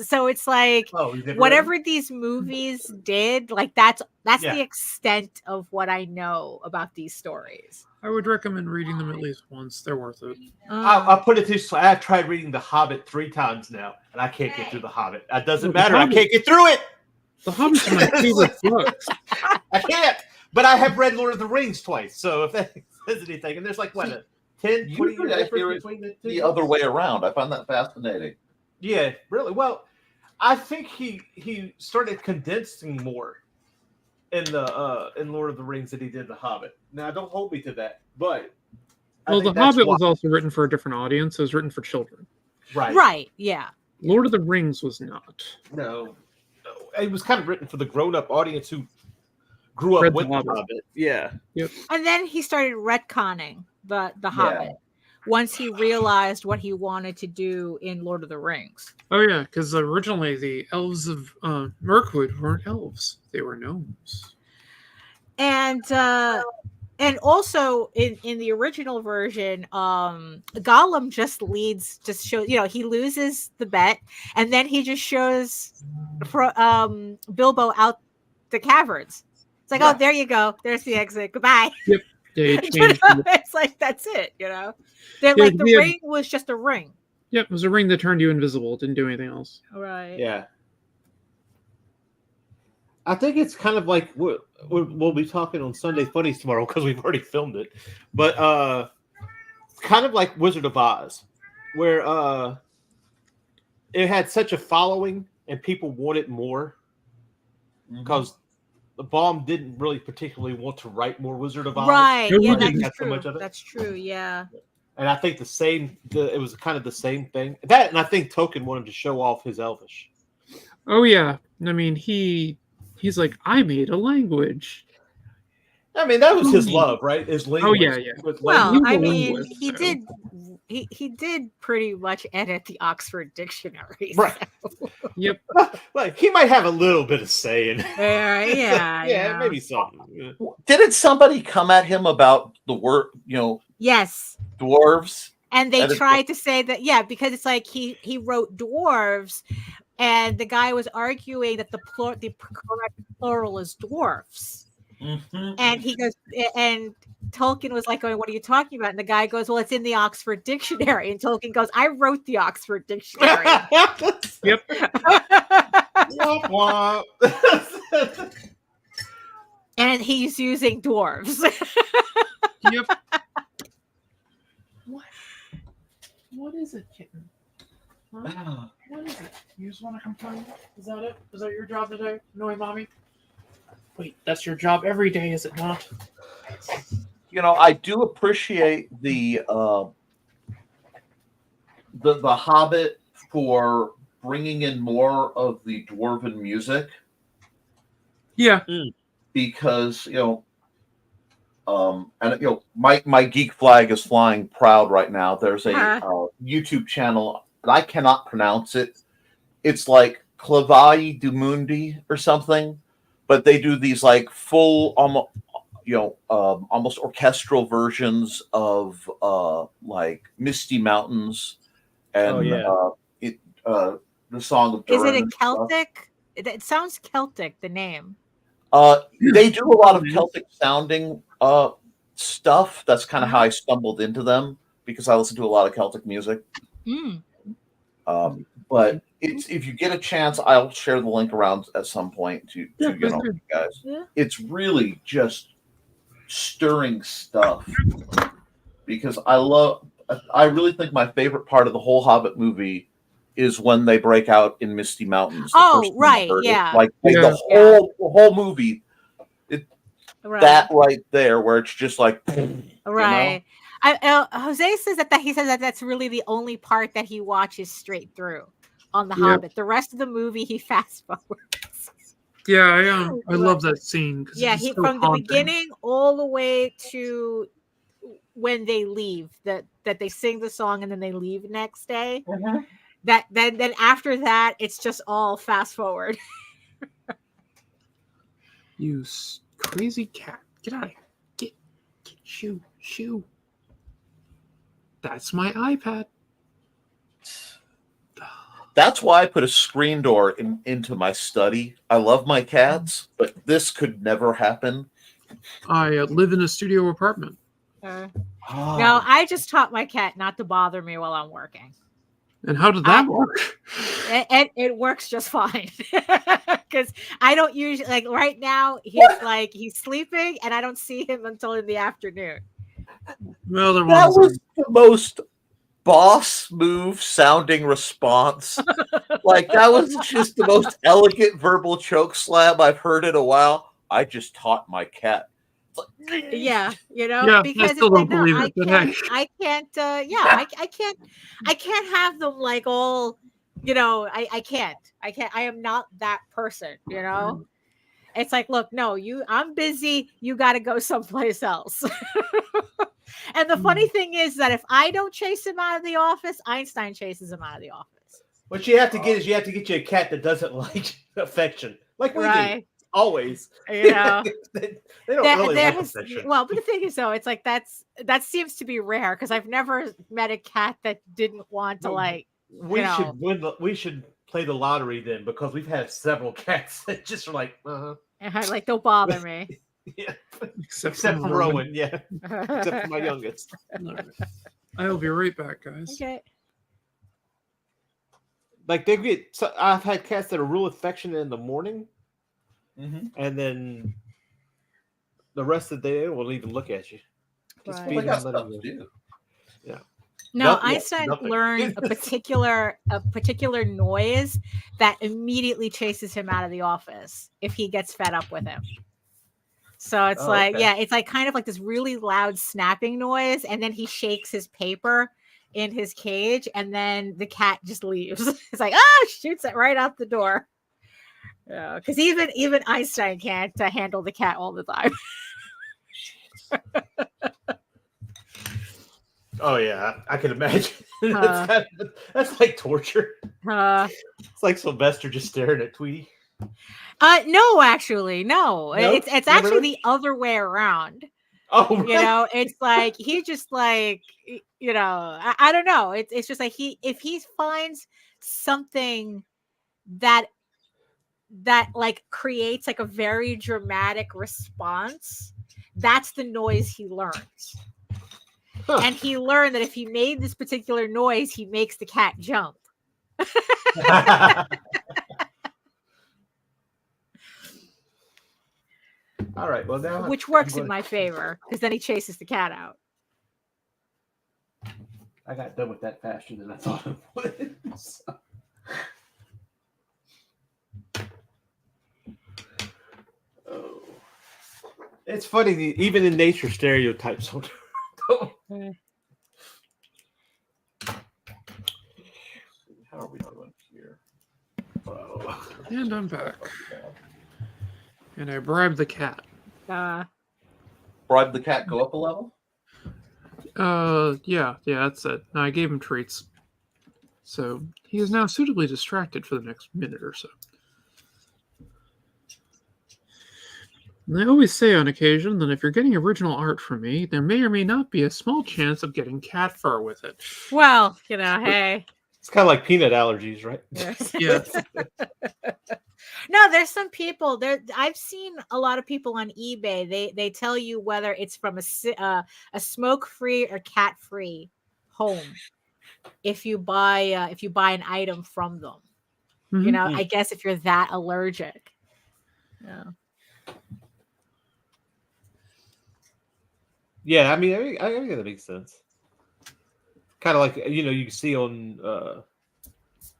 So it's like Oh, you never whatever these movies did, like that's Yeah. the extent of what I know about these stories. I would recommend reading them at least once. They're worth it. I'll put it this way. I've tried reading The Hobbit 3 times now, and I can't get through The Hobbit. That doesn't Oh, The matter. I Hobbit. can't get through it. The Hobbit's my favorite book. I can't. But I have read Lord of the Rings twice, so if that says anything, and there's like, what, a 10, 20 Usually year I hear difference it between the two? The other way around. I find that fascinating. Yeah, really. Well, I think he started condensing more in the in Lord of the Rings than he did The Hobbit. Now, don't hold me to that, but I Well, The think that's Hobbit why- was also written for a different audience. It was written for children. Right. Yeah. Lord of the Rings was not. No, it was kind of written for the grown-up audience who grew up Read The with The Hobbit. Hobbit. Yeah. And then he started retconning the Hobbit once he realized what he wanted to do in Lord of the Rings. Oh yeah, because originally the elves of Mirkwood weren't elves; they were gnomes. And also in the original version, Gollum just shows, he loses the bet, and then he just shows Bilbo out the caverns. It's like, Yeah. oh, there you go, there's the exit, goodbye. Yeah, he changed. It's like that's it. They're Yeah, like the he had- ring was just a ring. Yep, it was a ring that turned you invisible. It didn't do anything else. Right. Yeah. I think it's kind of like we'll be talking on Sunday Funnies tomorrow because we've already filmed it, but kind of like Wizard of Oz, where it had such a following and people wanted more because the Baum didn't really particularly want to write more Wizard of Oz, Right. No, Yeah, we didn't that's have so true. much of it. That's true. Yeah. and I think it was kind of the same thing. That, and I think Tolkien wanted to show off his Elvish. Oh yeah, I mean he's like, I made a language. I mean, that was his love, right? His language. yeah, yeah. with Well, He was I a mean, linguist, he so. did. He did pretty much edit the Oxford Dictionary. Right. Yep. Like he might have a little bit of say in it. Yeah. Yeah, maybe something. Didn't somebody come at him about the word, Yes. dwarves? And they That is tried to say that, because it's like he wrote dwarves, and the guy was arguing that the correct plural is dwarfs. And he goes, and Tolkien was like going, "What are you talking about?" And the guy goes, "Well, it's in the Oxford Dictionary." And Tolkien goes, "I wrote the Oxford Dictionary." Yep. Womp womp. And he's using dwarves. Yep. What is it, kitten? Huh? What is it? You just want to complain? Is that it? Is that your job today? Annoy mommy? Wait, that's your job every day, is it not? I do appreciate the Hobbit for bringing in more of the dwarven music Yeah. because my geek flag is flying proud right now. There's a YouTube channel and I cannot pronounce it. It's like Clavai du Mundi or something, but they do these like full almost orchestral versions of like Misty Mountains and the Song of Is it Durin a and stuff. Celtic? It sounds Celtic. The name. They do a lot of Celtic sounding stuff. That's kind of how I stumbled into them because I listen to a lot of Celtic music. Mm. But it's if you get a chance, I'll share the link around at some point to get on with you guys. Yeah. It's really just stirring stuff because I really think my favorite part of the whole Hobbit movie is when they break out in Misty Mountains. Oh, first time I right, heard it. yeah. Like Yeah. the whole movie, Right. that right there, where it's just like, Right. Jose says that he says that that's really the only part that he watches straight through on The Yep. Hobbit. The rest of the movie he fast forwards. Yeah, I love that scene. 'Cause Yeah, it's so from the haunting. beginning all the way to when they leave. That they sing the song and then they leave next day. That then after that, it's just all fast forward. You crazy cat. Get out of here. Get shoo. That's my iPad. that's why I put a screen door into my study. I love my cats, but this could never happen. I live in a studio apartment. No, I just taught my cat not to bother me while I'm working. And how did that work? It works just fine because I don't usually like right now. He's sleeping and I don't see him until in the afternoon. Well, there That was was the most boss move sounding response. Like that was just the most elegant verbal choke slam I've heard in a while. I just taught my cat. Yeah, Yeah, because I still it's don't believe it, but hey. I can't have them like all, I can't. I am not that person, It's like, look, no, I'm busy. You got to go someplace else. And the funny thing is that if I don't chase him out of the office, Einstein chases him out of the office. What you have to get is you a cat that doesn't like affection, like we do. Always, they don't really like affection. Well, but the thing is, though, it's like that seems to be rare because I've never met a cat that didn't want to We should play the lottery then because we've had several cats that just are like, like don't bother me. Yeah, except for Rowan, yeah, except for my youngest. I'll be right back, guys. Okay. Like I've had cats that are real affectionate in the morning. Mm-hmm. And then the rest of the day, they won't even look at you. Just Right. feed Like them, that's let tough them to go. do. Yeah. No, Nothing. Einstein Nothing. learned a particular noise that immediately chases him out of the office if he gets fed up with him. So it's it's like kind of like this really loud snapping noise, and then he shakes his paper in his cage, and then the cat just leaves. It's like, shoots it right out the door. Yeah, because even Einstein can't handle the cat all the time. Oh yeah, I can imagine. That's like torture. It's like Sylvester just staring at Tweety. No, actually, no. It's actually really? the other way around. Oh, right. It's like he just like I don't know. It's just like if he finds something that like creates like a very dramatic response, that's the noise he learns. Huh. And he learned that if he made this particular noise, he makes the cat jump. All right. Well, now Which works in my favor because then he chases the cat out. I got done with that faster than I thought it would. So. Oh. It's funny, even in nature, stereotypes don't. How are we doing here? Oh. And I'm back. And I bribed the cat. Bribe the cat, go up a level. Yeah, that's it. I gave him treats. So he is now suitably distracted for the next minute or so. And I always say on occasion that if you're getting original art from me, there may or may not be a small chance of getting cat fur with it. Well, hey. It's kind of like peanut allergies, right? Yeah. No, there's some people there. I've seen a lot of people on eBay. They tell you whether it's from a smoke free or cat free home if you buy an item from them. You Mhm. know, I guess if you're that allergic. Yeah. Yeah, I mean, I think that makes sense. Kind of like you see on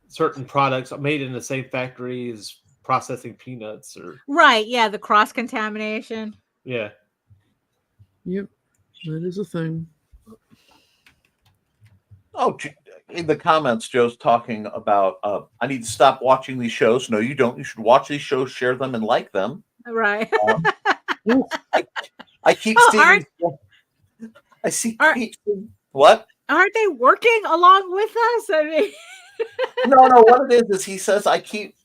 certain products made in the same factory as processing peanuts, or Right. Yeah. The cross contamination. yeah. Yep, that is a thing. Oh, in the comments, Joe's talking about I need to stop watching these shows. No, you don't. You should watch these shows, share them, and like them. Right. I keep Oh, seeing. Keep seeing what? Aren't they working along with us? I mean, No. What it is he says I keep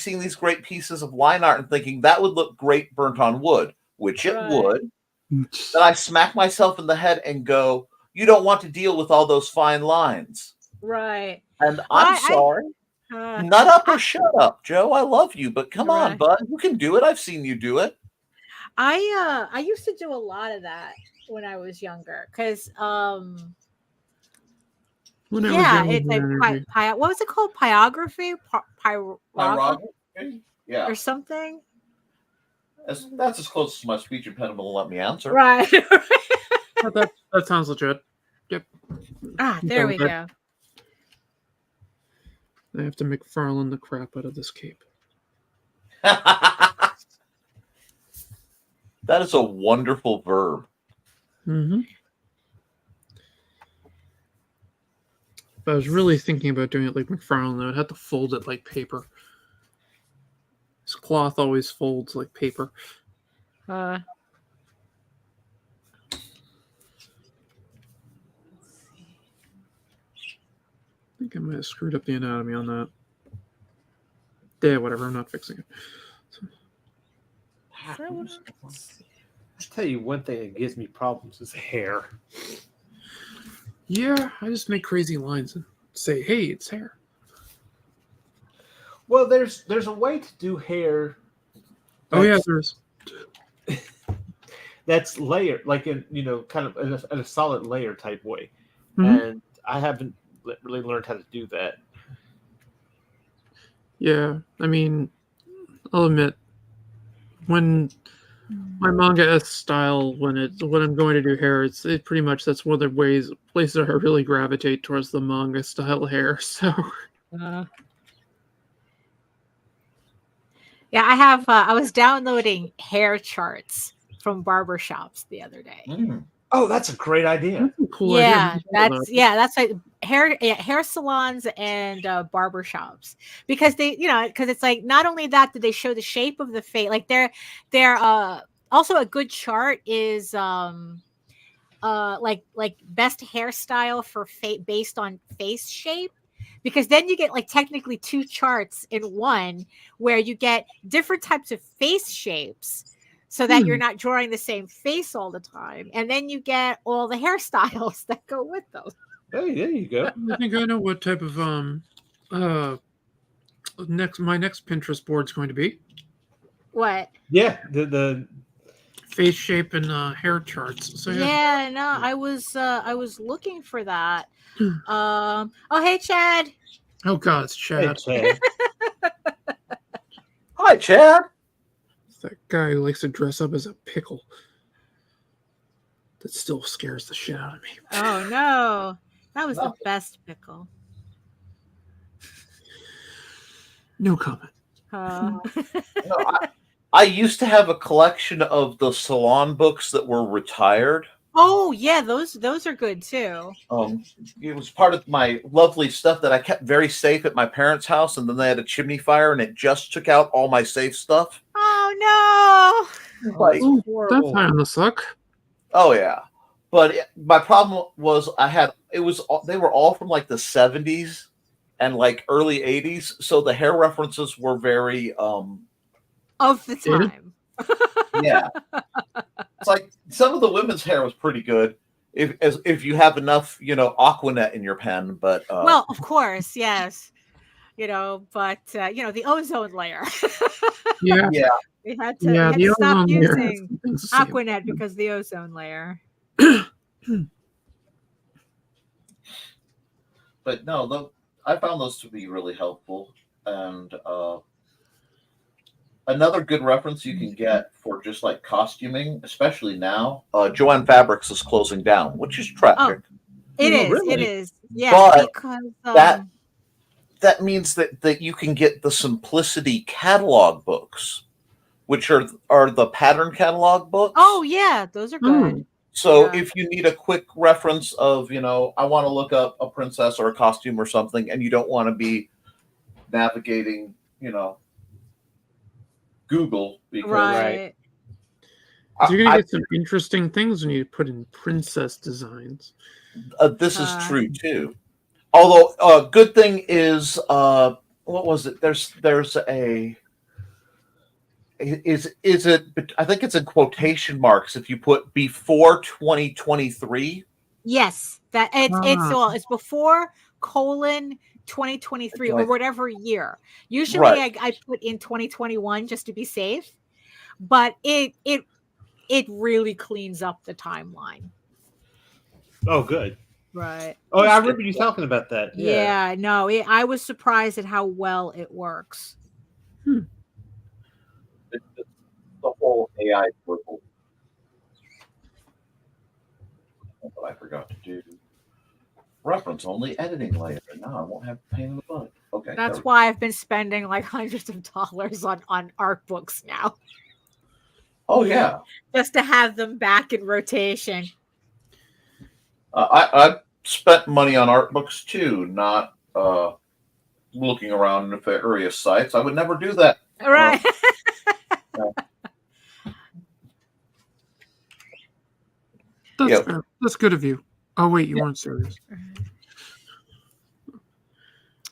seeing these great pieces of line art and thinking that would look great burnt on wood, which it Right. would. Then I smack myself in the head and go, "You don't want to deal with all those fine lines." right. And I'm sorry. Nut up or shut up, Joe. I love you, but come on, Right. bud. You can do it. I've seen you do it. I used to do a lot of that when I was younger because When I was yeah, young, it's like energy. what was it called? Pyrography, pyrography Yeah. or something. That's as close as my speech impediment will let me answer. Right. That sounds legit. Yep. Ah, there we go. I have to McFarlane the crap out of this cape. That is a wonderful verb. Mm-hmm. If I was really thinking about doing it like McFarlane, though, I'd have to fold it like paper. This cloth always folds like paper. Uh, I think I might have screwed up the anatomy on that. Yeah, whatever. I'm not fixing it. I'll tell you one thing that gives me problems is hair. Yeah, I just make crazy lines and say, "Hey, it's hair." Well, there's a way to do hair. Oh yeah, there's. That's layered, like in kind of in a solid layer type way, Mhm. and I haven't really learned how to do that. Yeah, I mean, I'll admit, when my manga style, when I'm going to do hair, it pretty much that's one of the places I really gravitate towards the manga style hair. So yeah, I was downloading hair charts from barbershops the other day. Oh, that's a great idea. that's a cool Yeah, idea. that's like hair salons and barbershops because because it's like not only that did they show the shape of the face, like they're also a good chart is like best hairstyle for based on face shape, because then you get like technically two charts in one where you get different types of face shapes so that you're not drawing the same face all the time, and then you get all the hairstyles that go with them. Hey, there you go. I think I know what type of my next Pinterest board's going to be. What? Yeah, the Face shape and hair charts. So Yeah, no, I was looking for that. Oh, hey, Chad. Oh God, it's Chad. Hey, Chad. Hi, Chad. It's that guy who likes to dress up as a pickle. That still scares the shit out of me. Oh no, that was the best pickle. No comment. I used to have a collection of the salon books that were retired. Oh yeah, those are good too. It was part of my lovely stuff that I kept very safe at my parents' house, and then they had a chimney fire, and it just took out all my safe stuff. Oh no! Like, That's high on the suck. oh yeah, but my problem was they were all from like the 70s and like early 80s, so the hair references were very Of the time. yeah. It's like some of the women's hair was pretty good if you have enough Aquanet in your pen, but Well, of course, yes. but the ozone layer. Yeah, Yeah, we had yeah. to The stop ozone layer has using some things to say Aquanet about them. because of the ozone layer. but no, I found those to be really helpful. And another good reference you can get for just like costuming, especially now, Joanne Fabrics is closing down, which is tragic. It Oh, is. It really? is. Yes, But because that means that you can get the Simplicity catalog books, which are the pattern catalog books. oh yeah, those are good. Hmm. So Yeah. if you need a quick reference of, I want to look up a princess or a costume or something, and you don't want to be navigating, Google because Right. So you're I, gonna get some interesting things when you put in princess designs. this is true too. Although, good thing is, what was it? There's a is it? I think it's in quotation marks. If you put before 2023, Yes, that it's Ah. well, it's before colon 2023 or whatever year. Usually Right. I put in 2021 just to be safe, but it really cleans up the timeline. Oh, good. Right. Oh, I remember you talking about that. Yeah, no, I was surprised at how well it works. It's the whole AI purple. What I forgot to do. Reference only editing layer. Now I won't have pain in the butt. Okay. That's why I've been spending like hundreds of dollars on art books now, Oh yeah. just to have them back in rotation. I spent money on art books too, not looking around nefarious sites. I would never do that. Right. That's Yeah. fair. That's good of you. Oh wait, you weren't serious.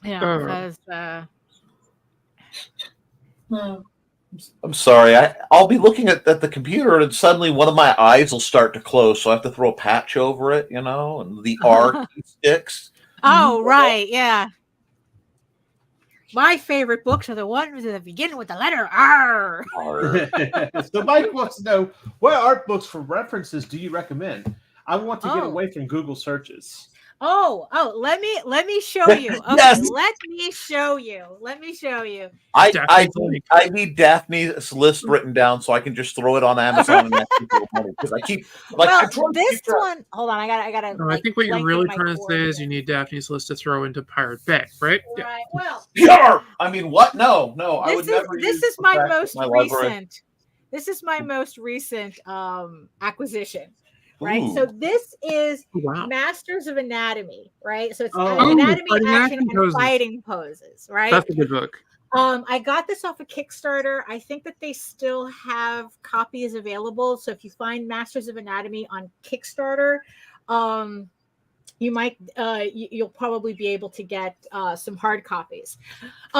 Yeah, because I'm sorry. I'll be looking at the computer and suddenly one of my eyes will start to close, so I have to throw a patch over it, and the R key sticks. oh right, yeah. My favorite books are the ones that begin with the letter R. So Mike wants to know, what art books for references do you recommend? I want to get Oh. away from Google searches. Oh, let me show you. Okay, Yes. let me show you. I need Daphne's list written down so I can just throw it on Amazon and ask people money because I keep This one. Hold on, I gotta. No, I think what you're really trying to say is you need Daphne's list to throw into Pirate Bay, right? Right. Well, Yarr! I mean, what? No. I would never. This use is the my fact that most my library- recent. This is my most recent acquisition. Right. Ooh. So this is Wow. Masters of Anatomy. Right. So it's Oh. anatomy, Fighting action, action and poses. fighting poses. Right. That's a good book. I got this off of Kickstarter. I think that they still have copies available. So if you find Masters of Anatomy on Kickstarter, you might you'll probably be able to get some hard copies.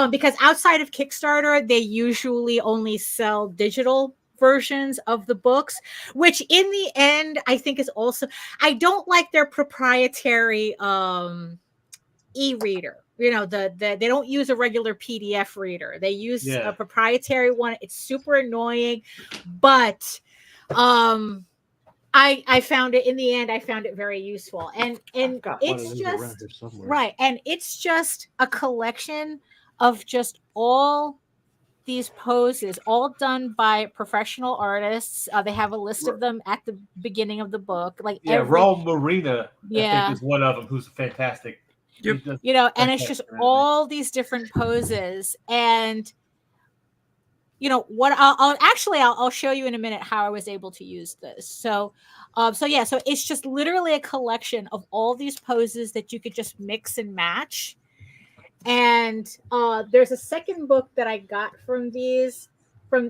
Because outside of Kickstarter, they usually only sell digital versions of the books, which in the end I think is also, I don't like their proprietary e-reader. They don't use a regular PDF reader. They use a proprietary one. It's super annoying, but I found it in the end. I found it very useful, and it's just right. And it's just a collection of just all these poses, all done by professional artists. They have a list of them at the beginning of the book. Like Raul Marina, I think, is one of them, who's fantastic. Yep. And it's just all these different poses, and what I'll show you in a minute how I was able to use this. So it's just literally a collection of all these poses that you could just mix and match. And there's a second book that I got from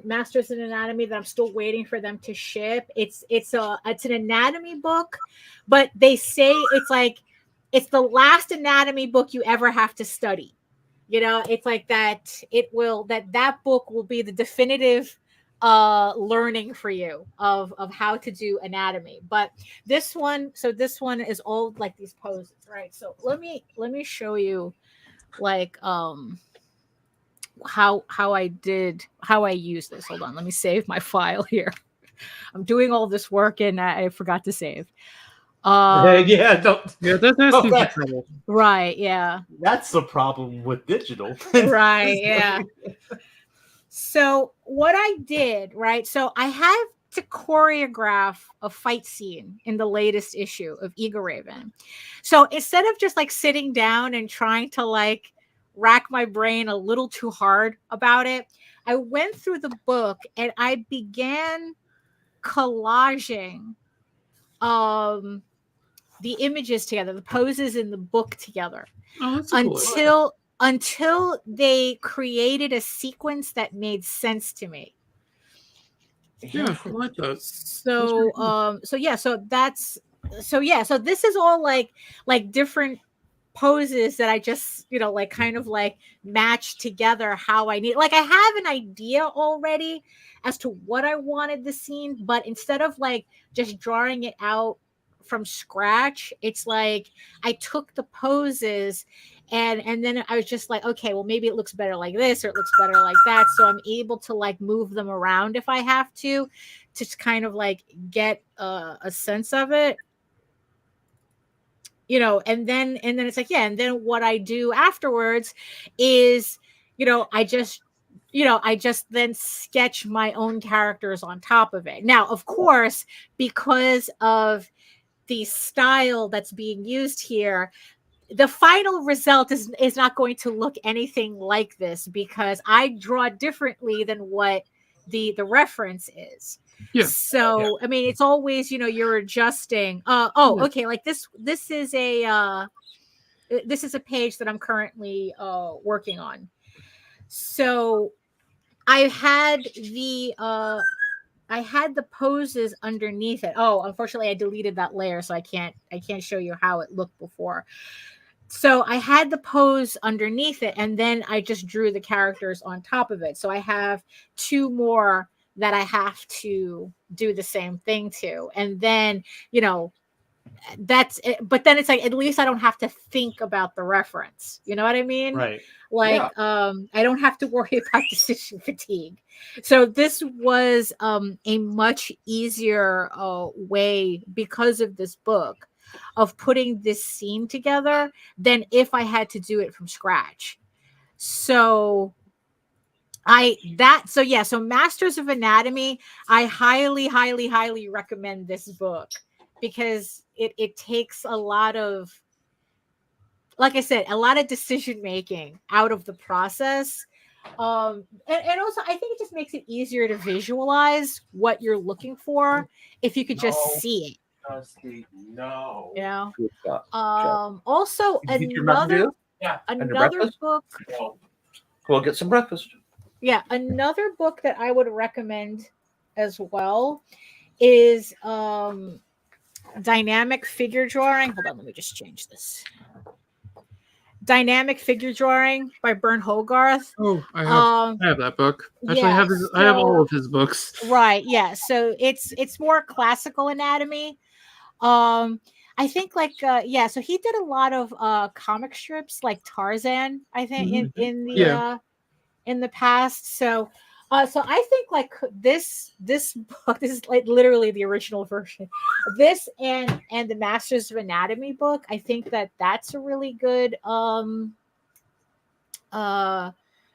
Masters of Anatomy that I'm still waiting for them to ship. It's an anatomy book, but they say it's the last anatomy book you ever have to study. It's like that. That book will be the definitive learning for you of how to do anatomy. But this one is all like these poses, right? So let me show you, like how I use this. Hold on, let me save my file here. I'm doing all this work and I forgot to save. Yeah, don't. Yeah, that's Oh, the trouble. Right, yeah. That's the problem with digital. Right, yeah. So what I did, right? So I had to choreograph a fight scene in the latest issue of Eagle Raven. So instead of just like sitting down and trying to like rack my brain a little too hard about it, I went through the book and I began collaging the images together, the poses in the book together, Oh, that's cool. until they created a sequence that made sense to me. Yeah, I like that. So so this is all like different poses that I just, you know, like kind of like match together how I need. Like I have an idea already as to what I wanted the scene, but instead of like just drawing it out from scratch, it's like I took the poses and then I was just like, okay, well maybe it looks better like this or it looks better like that, so I'm able to like move them around if I have to kind of like get a sense of it, you know. And then it's like, yeah, and then what I do afterwards is, you know, I just then sketch my own characters on top of it. Now, of course, because of the style that's being used here, the final result is not going to look anything like this because I draw differently than what the reference is. Yeah. So I mean, it's always, you know, you're adjusting. Okay, like this is a page that I'm currently working on. So I had the poses underneath it. Oh, unfortunately I deleted that layer, so I can't show you how it looked before. So I had the pose underneath it and then I just drew the characters on top of it. So I have two more that I have to do the same thing to. And then, you know, that's it. But then it's like, at least I don't have to think about the reference. You know what I mean? Right. Like, I don't have to worry about decision fatigue. So this was a much easier way, because of this book, of putting this scene together than if I had to do it from scratch. So so Masters of Anatomy, I highly recommend this book because it takes a lot of, like I said, a lot of decision making out of the process. And also I think it just makes it easier to visualize what you're looking for if you could just see it. No. You know? Good job. Also Did you get your Mountain Dew? another breakfast? book. Go get some breakfast. Yeah, another book that I would recommend as well is Dynamic Figure Drawing. Hold on, let me just change this. Dynamic Figure Drawing by Bern Hogarth. Oh, I have that book. Actually, yeah, I have all of his books. Right, yeah. So it's more classical anatomy. I think like so he did a lot of comic strips like Tarzan, I think, in the past. So so I think like this book, this is like literally the original version. This and the Masters of Anatomy book, I think that's a really good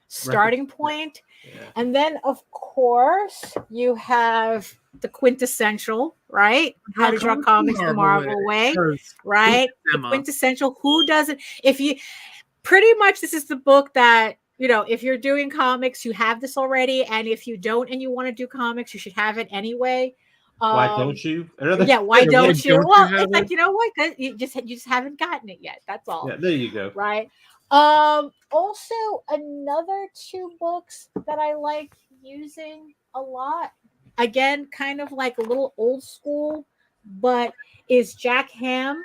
starting point. Yeah. And then of course you have the quintessential, right? How to Draw Comics the Marvel Way, right? The quintessential. Who doesn't? If you pretty much, this is the book that, you know, if you're doing comics, you have this already, and if you don't and you want to do comics, you should have it anyway. Why don't you? Yeah, why don't you? Well, it's like, you know what? You just haven't gotten it yet. That's all. Yeah, there you go. Right. Also, another two books that I like using a lot, again, kind of like a little old school, but is Jack Ham,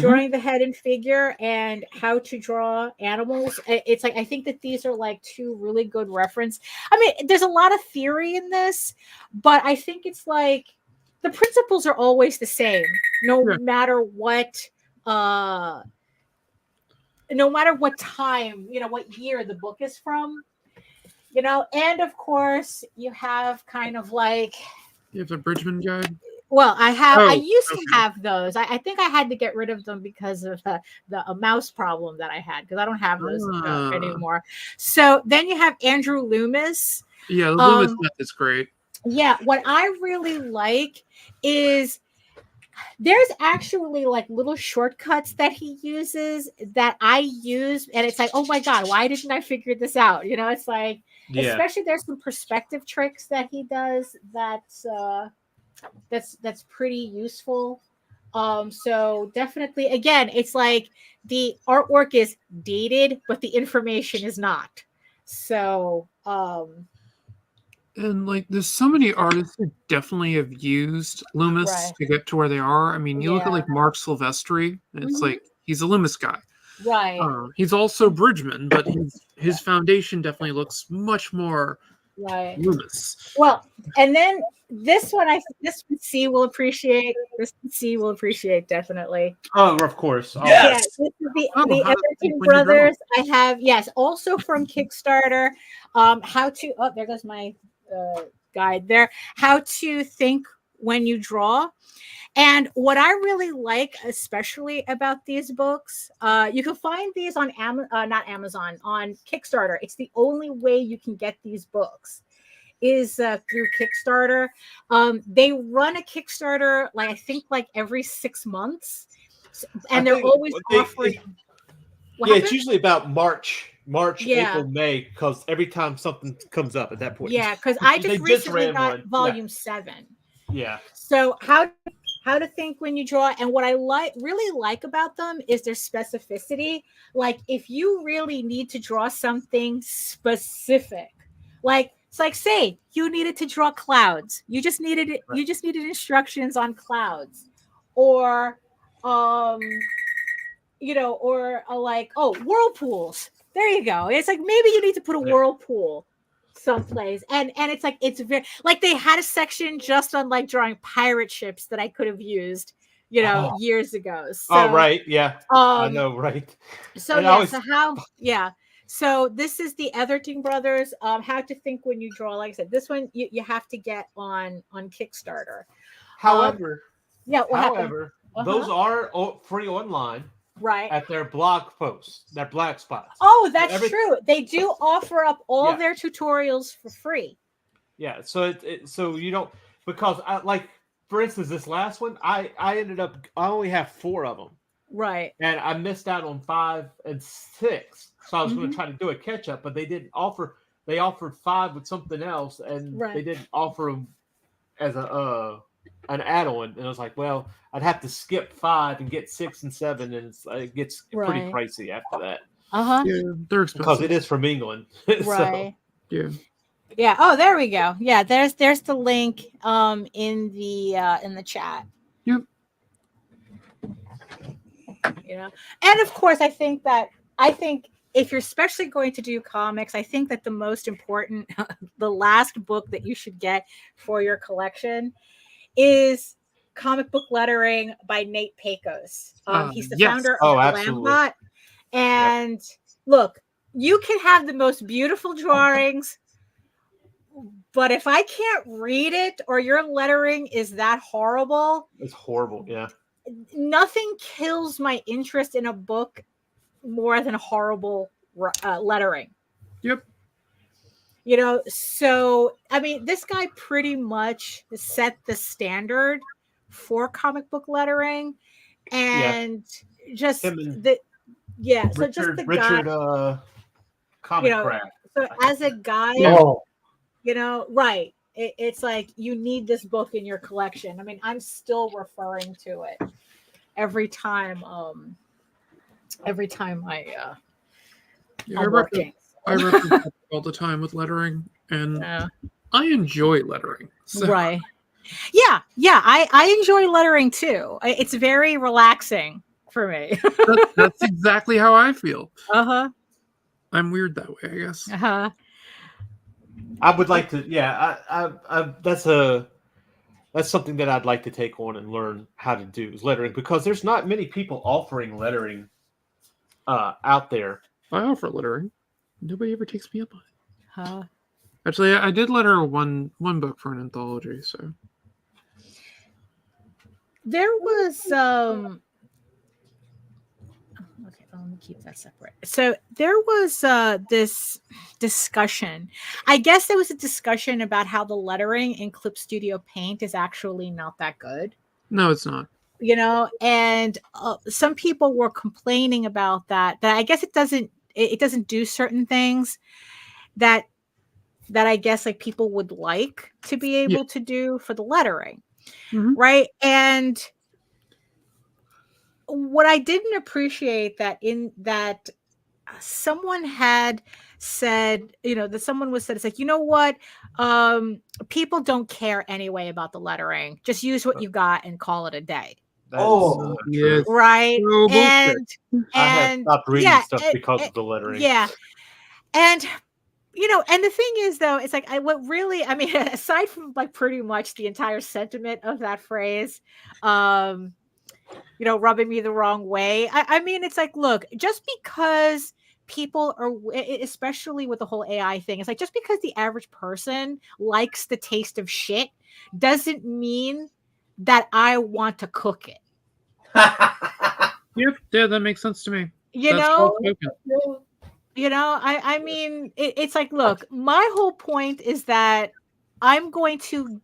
Drawing the Head and Figure, and How to Draw Animals. It's like, I think that these are like two really good reference. I mean, there's a lot of theory in this, but I think it's like the principles are always the same, no matter what time, you know, what year the book is from. You know, and of course you have kind of like, You have a Bridgman guide. well, I Oh, used to okay. have those. I think I had to get rid of them because of a mouse problem that I had, because I don't have those Ah. anymore. So then you have Andrew Loomis. Yeah, the Loomis Um, method is great. Yeah, what I really like is there's actually like little shortcuts that he uses that I use, and it's like, oh my god, why didn't I figure this out? You know, it's like, especially there's some perspective tricks that he does that's pretty useful. So definitely, again, it's like the artwork is dated, but the information is not. So And like, there's so many artists who definitely have used Loomis Right. to get to where they are. I mean, you look at Yeah. like Mark Silvestri, and it's Mhm. like he's a Loomis guy. right, He's also Bridgman, but his foundation definitely looks much more right. Loomis. Well, and then this one, this C will appreciate. This C will appreciate definitely. Oh, of course. Oh, Yeah, Yes. this is the Oh, how to Everton think when you're Brothers. I have, yes, also from Kickstarter. How to, oh, there goes my guide there. How to think when you draw. And what I really like, especially about these books, you can find these on not Amazon, on Kickstarter. It's the only way you can get these books is through Kickstarter. They run a Kickstarter, like I think like every 6 months, and they're always offering. What it's happened? usually about March, Yeah. April, May, because every time something comes up at that point. Yeah, because I They just just recently ran got one. volume 7. Yeah. So how to think when you draw, and what I really like about them is their specificity. Like if you really need to draw something specific, like it's like, say you needed to draw clouds, you just needed it, you just needed instructions on clouds, or you know, or like, oh, whirlpools. There you go. It's like maybe you need to put a whirlpool someplace, and it's like, it's very like they had a section just on like drawing pirate ships that I could have used, you know, years ago. So, Oh, right. Yeah. I know, right. So And I yeah, always- so how so this is the Everton Brothers, how to think when you draw. Like I said, this one you have to get on Kickstarter. However, What happened? however, those are free online Right. at their blog posts, their black spots. Oh, that's true. They do offer up all their tutorials for free. Yeah, so so you don't, because I like, for instance, this last one, I only have 4 of them. Right. And I missed out on 5 and 6. So I was going to try to do a catch up, but they didn't offer. They offered 5 with something else, and they didn't offer them as an add-on. And I was like, well, I'd have to skip 5 and get 6 and 7, and it gets pretty pricey after that. Yeah, they're expensive because it is from England. Right. Yeah. Yeah. Oh, there we go. Yeah. There's the link in the chat. Yep. You know, and of course, I think if you're especially going to do comics, I think that the most important, the last book that you should get for your collection is Comic Book Lettering by Nate Pecos. He's the founder of Glambot. And look, you can have the most beautiful drawings, but if I can't read it or your lettering is that horrible, it's horrible. Yeah. Nothing kills my interest in a book more than horrible lettering. Yep. You know, so I mean, this guy pretty much set the standard for comic book lettering, and just so just the Richard guy, Comic Craft. So as a guy, you know, right? It's like you need this book in your collection. I mean, I'm still referring to it every time. Every time I'm working. I represent all the time with lettering, and I enjoy lettering. So. Right. Yeah. I enjoy lettering too. It's very relaxing for me. That's exactly how I feel. I'm weird that way, I guess. I would like to. Yeah. That's something that I'd like to take on and learn how to do, is lettering, because there's not many people offering lettering out there. I offer lettering. Nobody ever takes me up on it. Actually, I did let her one book for an anthology. So There was okay, let me keep that separate. So there was this discussion. I guess there was a discussion about how the lettering in Clip Studio Paint is actually not that good. no, it's not. You know, and some people were complaining about that. That I guess it doesn't do certain things that I guess like people would like to be able to do for the lettering, right? And what I didn't appreciate that someone had said, that someone was said, it's like, you know what, people don't care anyway about the lettering. Just use what you got and call it a day. Oh, yes. Right. So And I have stopped reading stuff because of the lettering. Yeah. And and the thing is, though, it's like aside from like pretty much the entire sentiment of that phrase, rubbing me the wrong way. I mean, it's like, look, just because people are, especially with the whole AI thing, it's like just because the average person likes the taste of shit doesn't mean that I want to cook it. Yep, yeah, that makes sense to me. I mean, it's like, look, my whole point is that I'm going to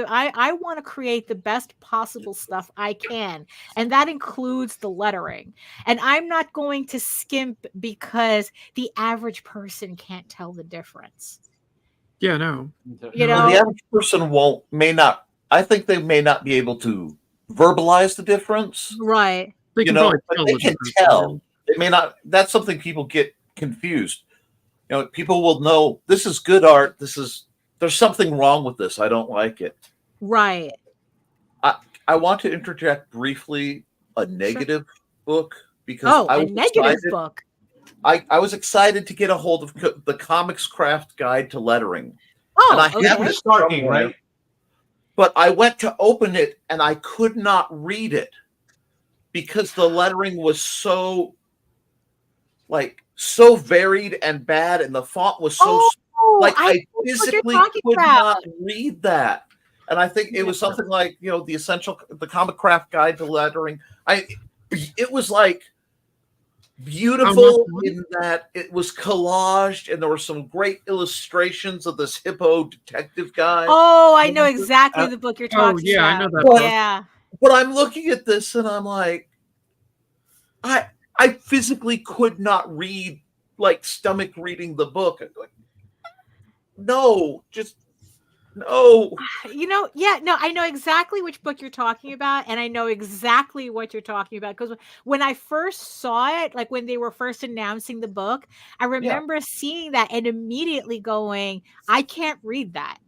I want to create the best possible stuff I can. And that includes the lettering. And I'm not going to skimp because the average person can't tell the difference. Yeah, no. The average person I think they may not be able to verbalize the difference. Right. They can but they can tell. They may not. That's something people get confused. People will know this is good art. There's something wrong with this. I don't like it. Right. I want to interject briefly a negative book because a negative book. I was excited to get a hold of the Comics Craft Guide to Lettering. Oh, and I have it starting right. But I went to open it and I could not read it because the lettering was so varied and bad, and the font was so I physically could not read that. And I think it was something like the Comic Craft Guide to Lettering. It was like beautiful in that it was collaged, and there were some great illustrations of this hippo detective guy. Oh, I know exactly the book you're talking about. I know that. Yeah. But I'm looking at this and I'm like, I physically could not read, stomach reading the book. I'm going, no. I know exactly which book you're talking about, and I know exactly what you're talking about, because when I first saw it, like when they were first announcing the book, I remember seeing that and immediately going, I can't read that.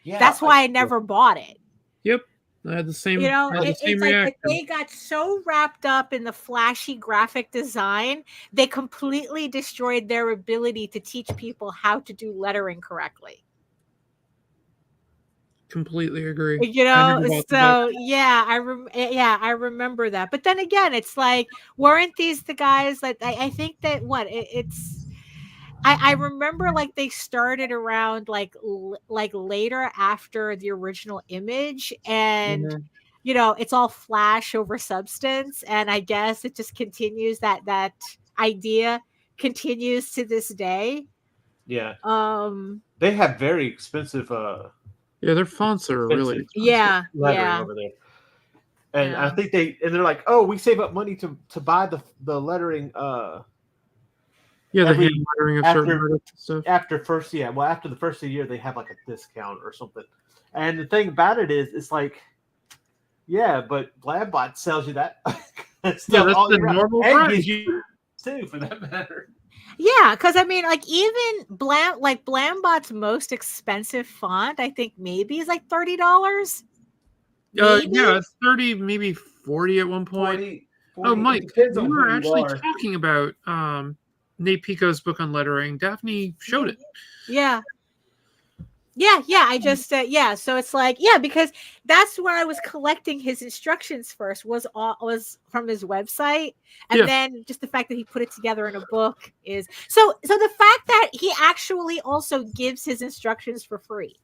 Yeah, that's why I never bought it. Yep. I had the same, it's like they got so wrapped up in the flashy graphic design, they completely destroyed their ability to teach people how to do lettering correctly. Completely agree. I remember that. But then again, it's like, weren't these the guys that I think that I remember like they started around like later after the original Image, and it's all flash over substance, and I guess it just continues, that idea continues to this day. Yeah. They have very expensive their fonts are really expensive lettering over there. And I think they're like, oh, we save up money to buy the lettering the hand lettering of certain stuff. After the first year they have like a discount or something. And the thing about it is, it's like, but Blambot sells you that. That's the normal price. Gives you too, for that matter. Yeah, because I mean, like even Blambot's most expensive font, I think maybe is like $30. It's 30, maybe 40 at one point. 40, Mike, we were actually talking about Nate Pico's book on lettering. Daphne showed it. Yeah. Yeah, I just so it's like because that's where I was collecting his instructions first was from his website, and Yeah. then just the fact that he put it together in a book is so the fact that he actually also gives his instructions for free.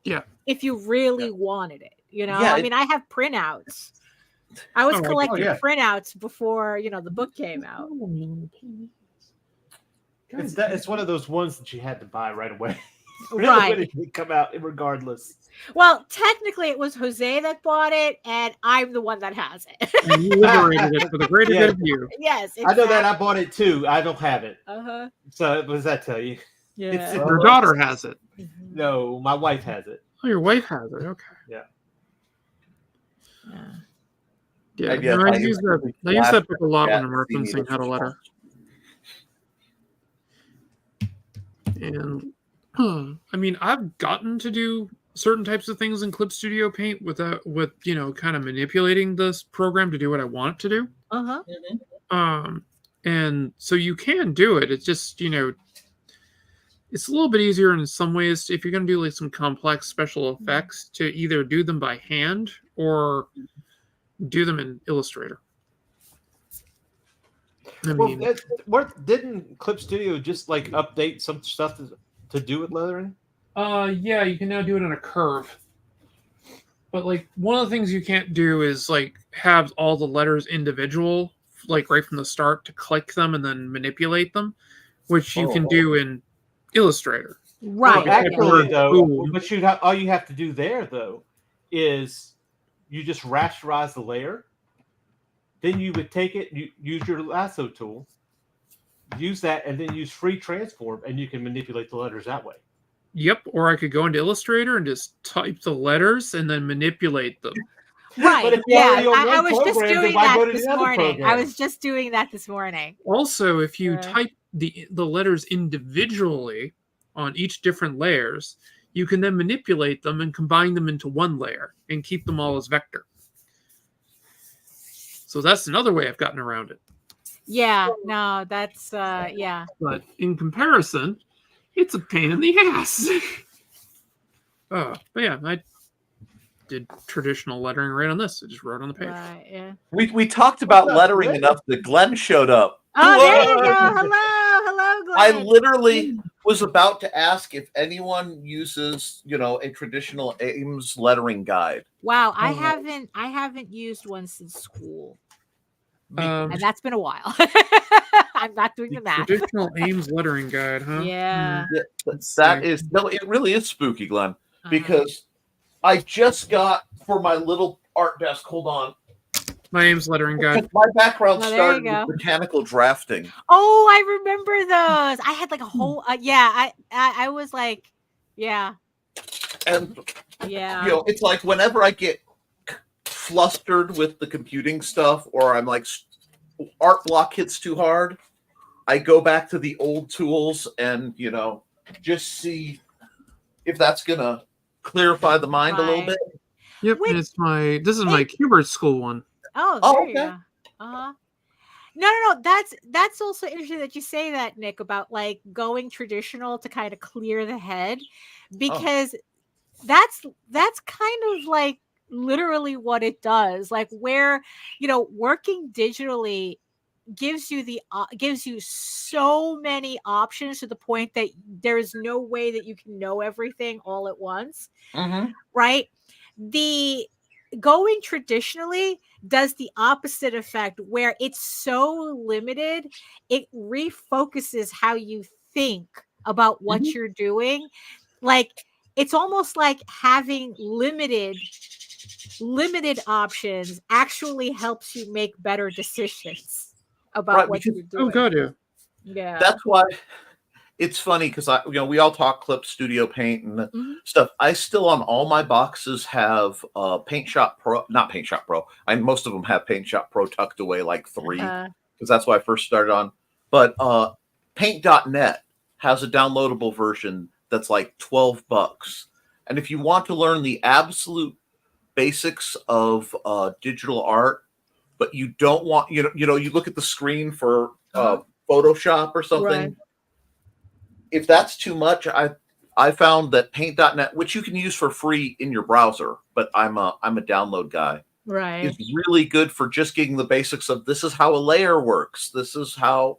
Yeah. If you really wanted it, Yeah, I mean, I have printouts. I was Oh, I get collecting it. printouts before the book came out. It's one of those ones that you had to buy right away. Right. When it come out, regardless. Well, technically, it was Jose that bought it, and I'm the one that has it. And you liberated it for the greater Yeah. good of you. Yes, I know that I bought it too. I don't have it. Uh-huh. So what does that tell you? Yeah. It's- Your daughter has it. No, my wife has it. Oh, your wife has it. Okay. Yeah. Yeah. I guess No, I I use that book a lot when I'm Yeah, referencing how to letter. And I mean, I've gotten to do certain types of things in Clip Studio Paint with kind of manipulating this program to do what I want it to do. Uh-huh. And so you can do it. It's just, it's a little bit easier in some ways if you're going to do like some complex special effects to either do them by hand or do them in Illustrator. I mean, didn't Clip Studio just like update some stuff to do with lettering? yeah, you can now do it on a curve. But like one of the things you can't do is like have all the letters individual, like right from the start to click them and then manipulate them, which you can do in Illustrator. Right. Well, actually, though, Ooh. but all you have to do there though is you just rasterize the layer. Then you would take it, you use your lasso tool, use that, and then use free transform, and you can manipulate the letters that way. Yep, or I could go into Illustrator and just type the letters and then manipulate them. Right. But if you're already on I one was just program, then doing why that go to this the other morning. program? I was just doing that this morning. Also, if you Yeah. type the letters individually on each different layers, you can then manipulate them and combine them into one layer and keep them all as vector. So that's another way I've gotten around it. Yeah, no, that's yeah. But in comparison, it's a pain in the ass. But yeah, I did traditional lettering right on this. I just wrote on the page. Right, yeah. We talked about What's up, lettering Glenn? enough that Glenn showed up. Oh, there you Whoa. go. Hello, Glenn. I literally was about to ask if anyone uses, a traditional Ames lettering guide. Wow, I haven't used one since school, and that's been a while. I'm not doing the math. Traditional Ames lettering guide, huh? Yeah. Yeah, Let's that see. is no, it really is spooky, Glenn, Uh-huh. because I just got for my little art desk. Hold on, My Ames lettering guide. my background Oh, there started you go. with mechanical drafting. Oh, I remember those. I had like a whole I was like, yeah, And yeah. it's like whenever I get flustered with the computing stuff, or I'm like art block hits too hard, I go back to the old tools and just see if that's gonna clarify the mind a little Right. bit. Yep, Wait. and this is my Kubert school one. Oh, Oh, there you okay. go. Uh-huh. No. That's also interesting that you say that, Nick, about like going traditional to kind of clear the head, because that's kind of like literally what it does. Like where working digitally gives you so many options to the point that there is no way that you can know everything all at once. Right? The going traditionally does the opposite effect, where it's so limited, it refocuses how you think about what you're doing. Like it's almost like having limited options actually helps you make better decisions about Right, what because- you're doing. Oh, God, yeah. Yeah. That's why it's funny because we all talk Clip Studio Paint and Mhm. stuff. I still on all my boxes have Paint Shop Pro, not Paint Shop Pro. Most of them have Paint Shop Pro tucked away like 3 because that's what I first started on. But Paint.net has a downloadable version that's like $12, and if you want to learn the absolute basics of digital art, but you don't want you look at the screen for Photoshop or something. Right. If that's too much, I found that Paint.net, which you can use for free in your browser, but I'm a download guy, Right. is really good for just getting the basics of this is how a layer works. This is how,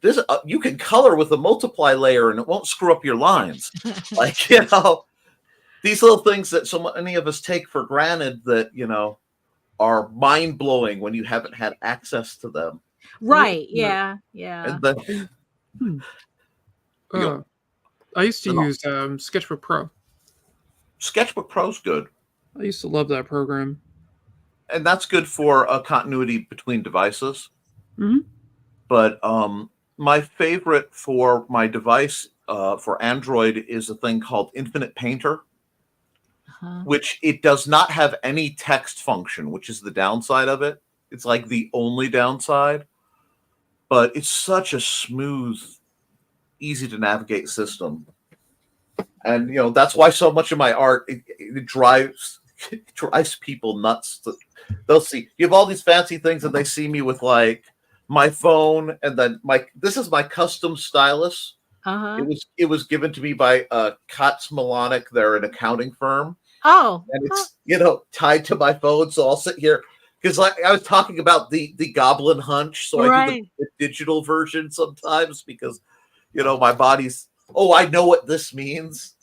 this you can color with a multiply layer and it won't screw up your lines. Like, these little things that so many of us take for granted that, are mind blowing when you haven't had access to them. Right. Yeah. Yeah. And then, I used to use Sketchbook Pro. Sketchbook Pro's good. I used to love that program. And that's good for continuity between devices. Mm-hmm. But my favorite for my device for Android is a thing called Infinite Painter, which it does not have any text function, which is the downside of it. It's like the only downside. But it's such a smooth, easy to navigate system. And, that's why so much of my art, it drives people nuts. They'll see, you have all these fancy things and they see me with like my phone and then this is my custom stylus. It was given to me by Katz Milonic. They're an accounting firm. Oh. And it's, tied to my phone. So I'll sit here. Because I was talking about the Goblin Hunch, so I do the digital version sometimes because, my body's, I know what this means.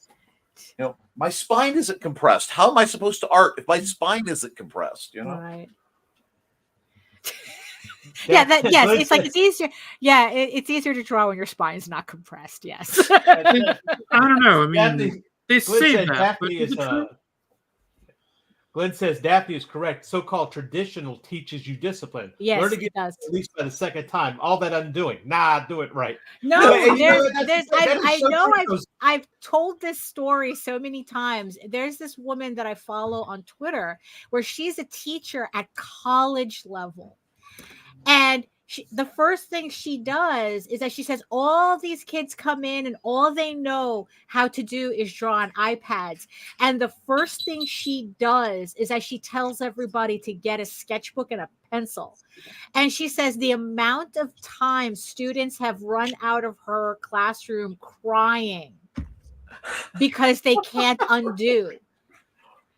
My spine isn't compressed. How am I supposed to art if my spine isn't compressed? Right. Yes, it's like it's easier. Yeah, it's easier to draw when your spine's not compressed. Yes. I don't know. I mean, they say that. Glenn says Daphne is correct. So-called traditional teaches you discipline. Yes, learn to get it does. at least by the second time. All that undoing. Do it right. No, I've told this story so many times. There's this woman that I follow on Twitter where she's a teacher at college level. And the first thing she does is that she says all these kids come in and all they know how to do is draw on iPads. And the first thing she does is that she tells everybody to get a sketchbook and a pencil. And she says the amount of time students have run out of her classroom crying because they can't undo.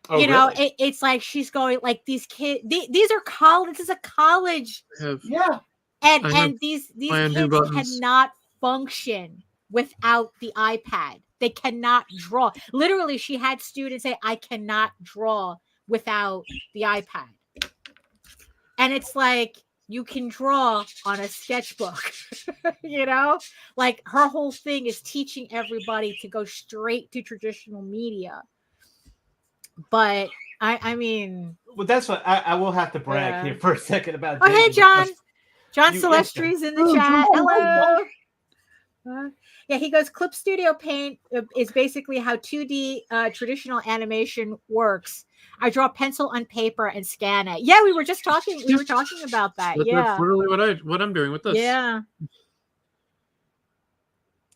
Really? It's like she's going like these kids. These are college. This is a college. Yeah. And these kids cannot function without the iPad. They cannot draw. Literally, she had students say, I cannot draw without the iPad. And it's like, you can draw on a sketchbook, like her whole thing is teaching everybody to go straight to traditional media. But I mean, well, that's what I will have to brag here for a second about. Oh, hey, John. John Celestри's in the chat. Hello. Yeah, he goes, Clip Studio Paint is basically how 2D traditional animation works. I draw pencil on paper and scan it. Yeah, we were talking about that. That's literally what I'm doing with this. Yeah.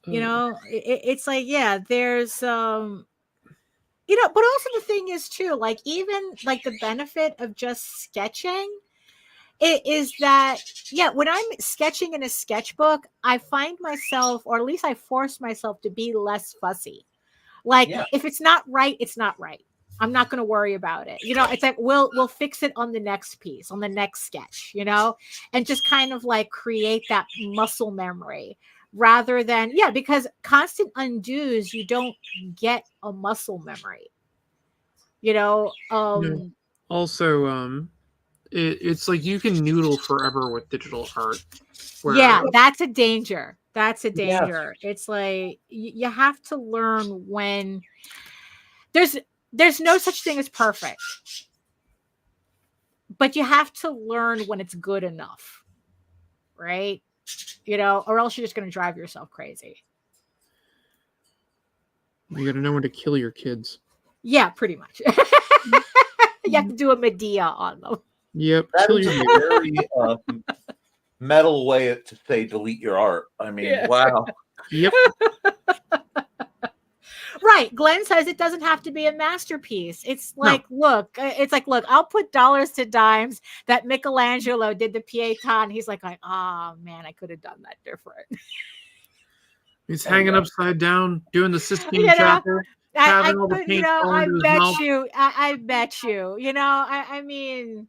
It's like, yeah, there's but also the thing is too, like even like the benefit of just sketching is that, when I'm sketching in a sketchbook, I find myself, or at least I force myself to be less fussy. Like if it's not right, it's not right. I'm not going to worry about it. It's like, we'll fix it on the next piece, on the next sketch, and just kind of like create that muscle memory rather than, because constant undos, you don't get a muscle memory, Also, it's like you can noodle forever with digital art. That's a danger. Yes. It's like you have to learn when there's no such thing as perfect, but you have to learn when it's good enough, right? Or else you're just going to drive yourself crazy. You got to know when to kill your kids. Yeah, pretty much. You have to do a Medea on them. Yep. That is a very metal way to say delete your art. I mean, wow. Yep. Right. Glenn says it doesn't have to be a masterpiece. It's like, look, I'll put dollars to dimes that Michelangelo did the Pietà. He's like, oh man, I could have done that different. He's hanging upside down, doing the Sistine You know, Chapel, I having all the could, paint fall I into his bet mouth. you, I bet you, I mean,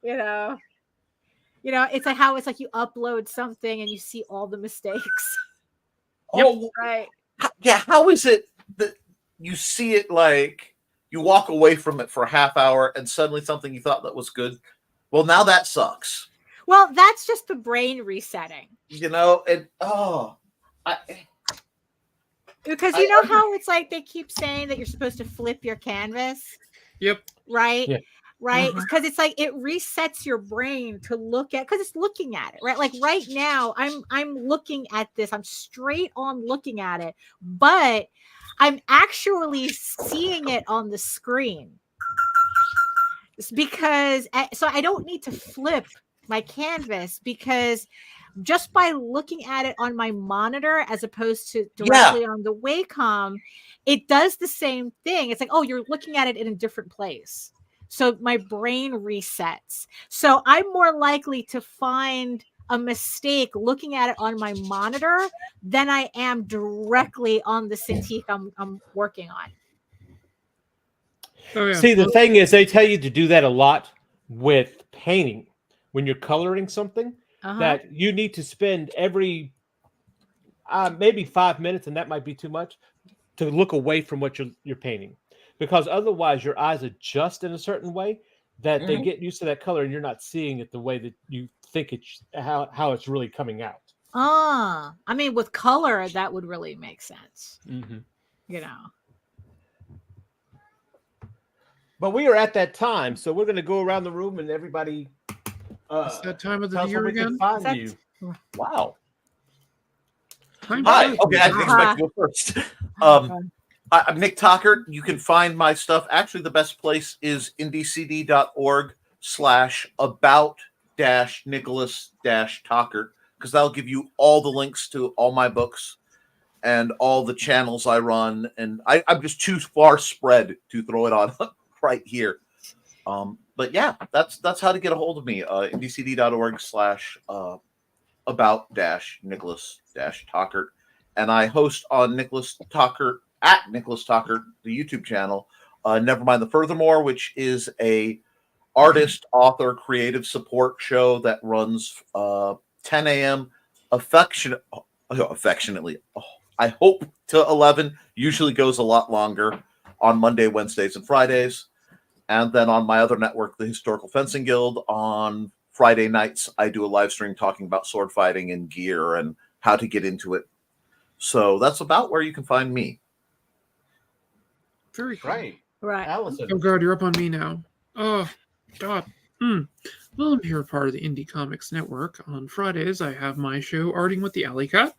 it's like how it's like you upload something and you see all the mistakes, Oh, right? yeah. How is it that you see it like you walk away from it for a half hour and suddenly something you thought that was good? Well, now that sucks. Well, that's just the brain resetting. Because you know how it's like they keep saying that you're supposed to flip your canvas? Yep. Right? Yeah. Right? Because it's like it resets your brain to look at, because it's looking at it, right? Like right now, I'm looking at this, I'm straight on looking at it, but I'm actually seeing it on the screen. It's because so I don't need to flip my canvas, because just by looking at it on my monitor as opposed to directly on the Wacom, it does the same thing. It's like, oh, you're looking at it in a different place. So my brain resets. So I'm more likely to find a mistake looking at it on my monitor than I am directly on the Cintiq I'm working on. Oh, yeah. See, the thing is, they tell you to do that a lot with painting. When you're coloring something, that you need to spend every maybe 5 minutes, and that might be too much, to look away from what you're painting, because otherwise your eyes adjust in a certain way that they get used to that color, and you're not seeing it the way that you think it's how it's really coming out. I mean, with color, that would really make sense. But we are at that time, so we're going to go around the room and everybody. It's that time of the tell us year where we can again. find you. Wow. Time Hi. flies. Okay, I didn't expect to go first. I'm Nick Tockert. You can find my stuff. Actually, the best place is indcd.org/about-Nicholas-Tockert, because that'll give you all the links to all my books and all the channels I run. And I'm just too far spread to throw it on right here. But yeah, that's how to get a hold of me. indcd.org/about-Nicholas-Tockert. And I host on Nicholas Tockert, at Nicholas Tockert, the YouTube channel. Never Mind the Furthermore, which is a artist, author, creative support show that runs 10 a.m. affectionately. I hope to 11. Usually goes a lot longer on Monday, Wednesdays, and Fridays. And then on my other network, the Historical Fencing Guild, on Friday nights, I do a live stream talking about sword fighting and gear and how to get into it. So that's about where you can find me. Very cool. Right. Allison. Oh god, you're up on me now. Oh god. Well, I'm here part of the Indie Comics Network. On Fridays, I have my show Arting with the Alley Cat.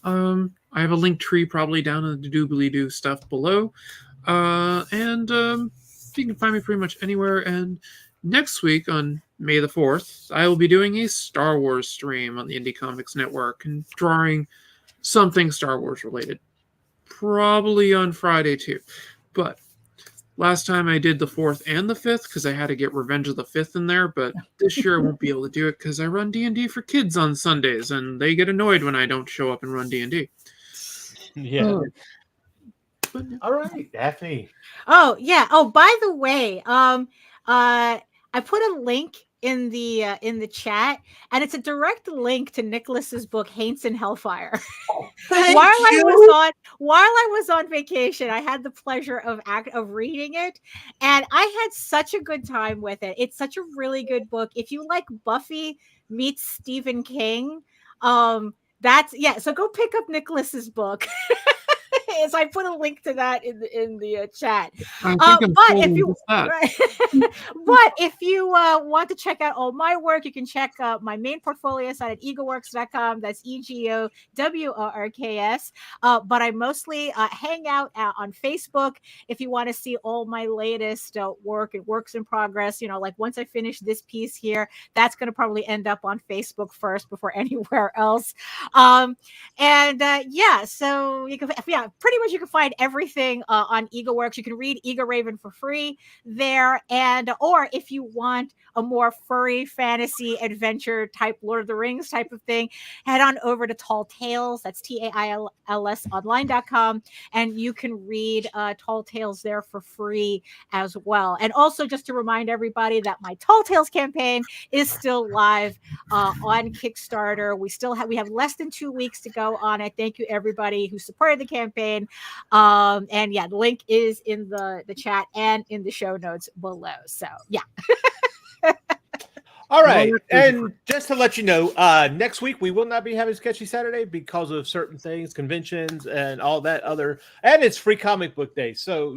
I have a link tree probably down in the doobly-doo stuff below. And you can find me pretty much anywhere. And next week on May the 4th, I will be doing a Star Wars stream on the Indie Comics Network and drawing something Star Wars related. Probably on Friday too. But last time I did the 4th and the 5th because I had to get Revenge of the 5th in there, but this year I won't be able to do it because I run D&D for kids on Sundays, and they get annoyed when I don't show up and run D&D. Yeah. All right, Daphne. Oh, yeah. Oh, by the way, I put a link in the chat, and it's a direct link to Nicholas's book Haints and Hellfire. While I was on vacation, I had the pleasure of reading it, and I had such a good time with it. It's such a really good book. If you like Buffy meets Stephen King, so go pick up Nicholas's book. So I put a link to that in the chat. But if you want to check out all my work, you can check out my main portfolio site at egoworks.com. That's EGOWORKS. But I mostly hang out on Facebook. If you want to see all my latest work and works in progress, like once I finish this piece here, that's going to probably end up on Facebook first before anywhere else. So you can, pretty much you can find everything on EagleWorks. You can read Eagle Raven for free there, and or if you want a more furry fantasy adventure type Lord of the Rings type of thing, head on over to Tall Tales. That's TAILS online.com, and you can read Tall Tales there for free as well. And also just to remind everybody that my Tall Tales campaign is still live on Kickstarter. We have less than 2 weeks to go on it. Thank you everybody who supported the campaign. And yeah, the link is in the chat and in the show notes below. So yeah. All right, and just to let you know, next week we will not be having Sketchy Saturday because of certain things, conventions, and all that other. And it's Free Comic Book Day, so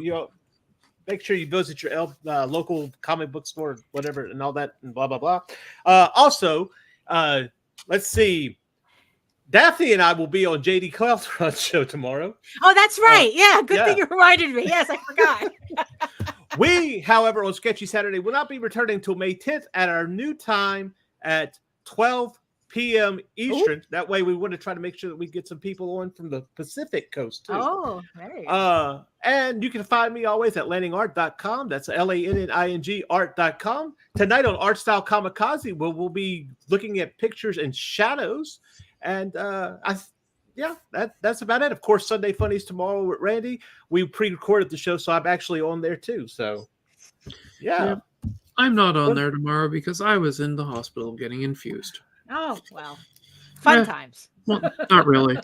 make sure you visit your local comic book store, whatever, and all that, and blah blah blah. Also, let's see. Daphne and I will be on JD Cloudrun's show tomorrow. Oh, that's right. Good thing you reminded me. Yes, I forgot. We, however, on Sketchy Saturday will not be returning until May 10th at our new time at 12 p.m. Eastern. Ooh. That way we want to try to make sure that we get some people on from the Pacific Coast too. Oh, there you go. And you can find me always at landingart.com. That's LANNING art.com. Tonight on Art Style Kamikaze, we'll be looking at pictures and shadows. And that's about it. Of course, Sunday Funnies tomorrow with Randy. We pre-recorded the show, so I'm actually on there too. So, yeah. I'm not on there tomorrow because I was in the hospital getting infused. Oh, well. Fun times. Well, not really.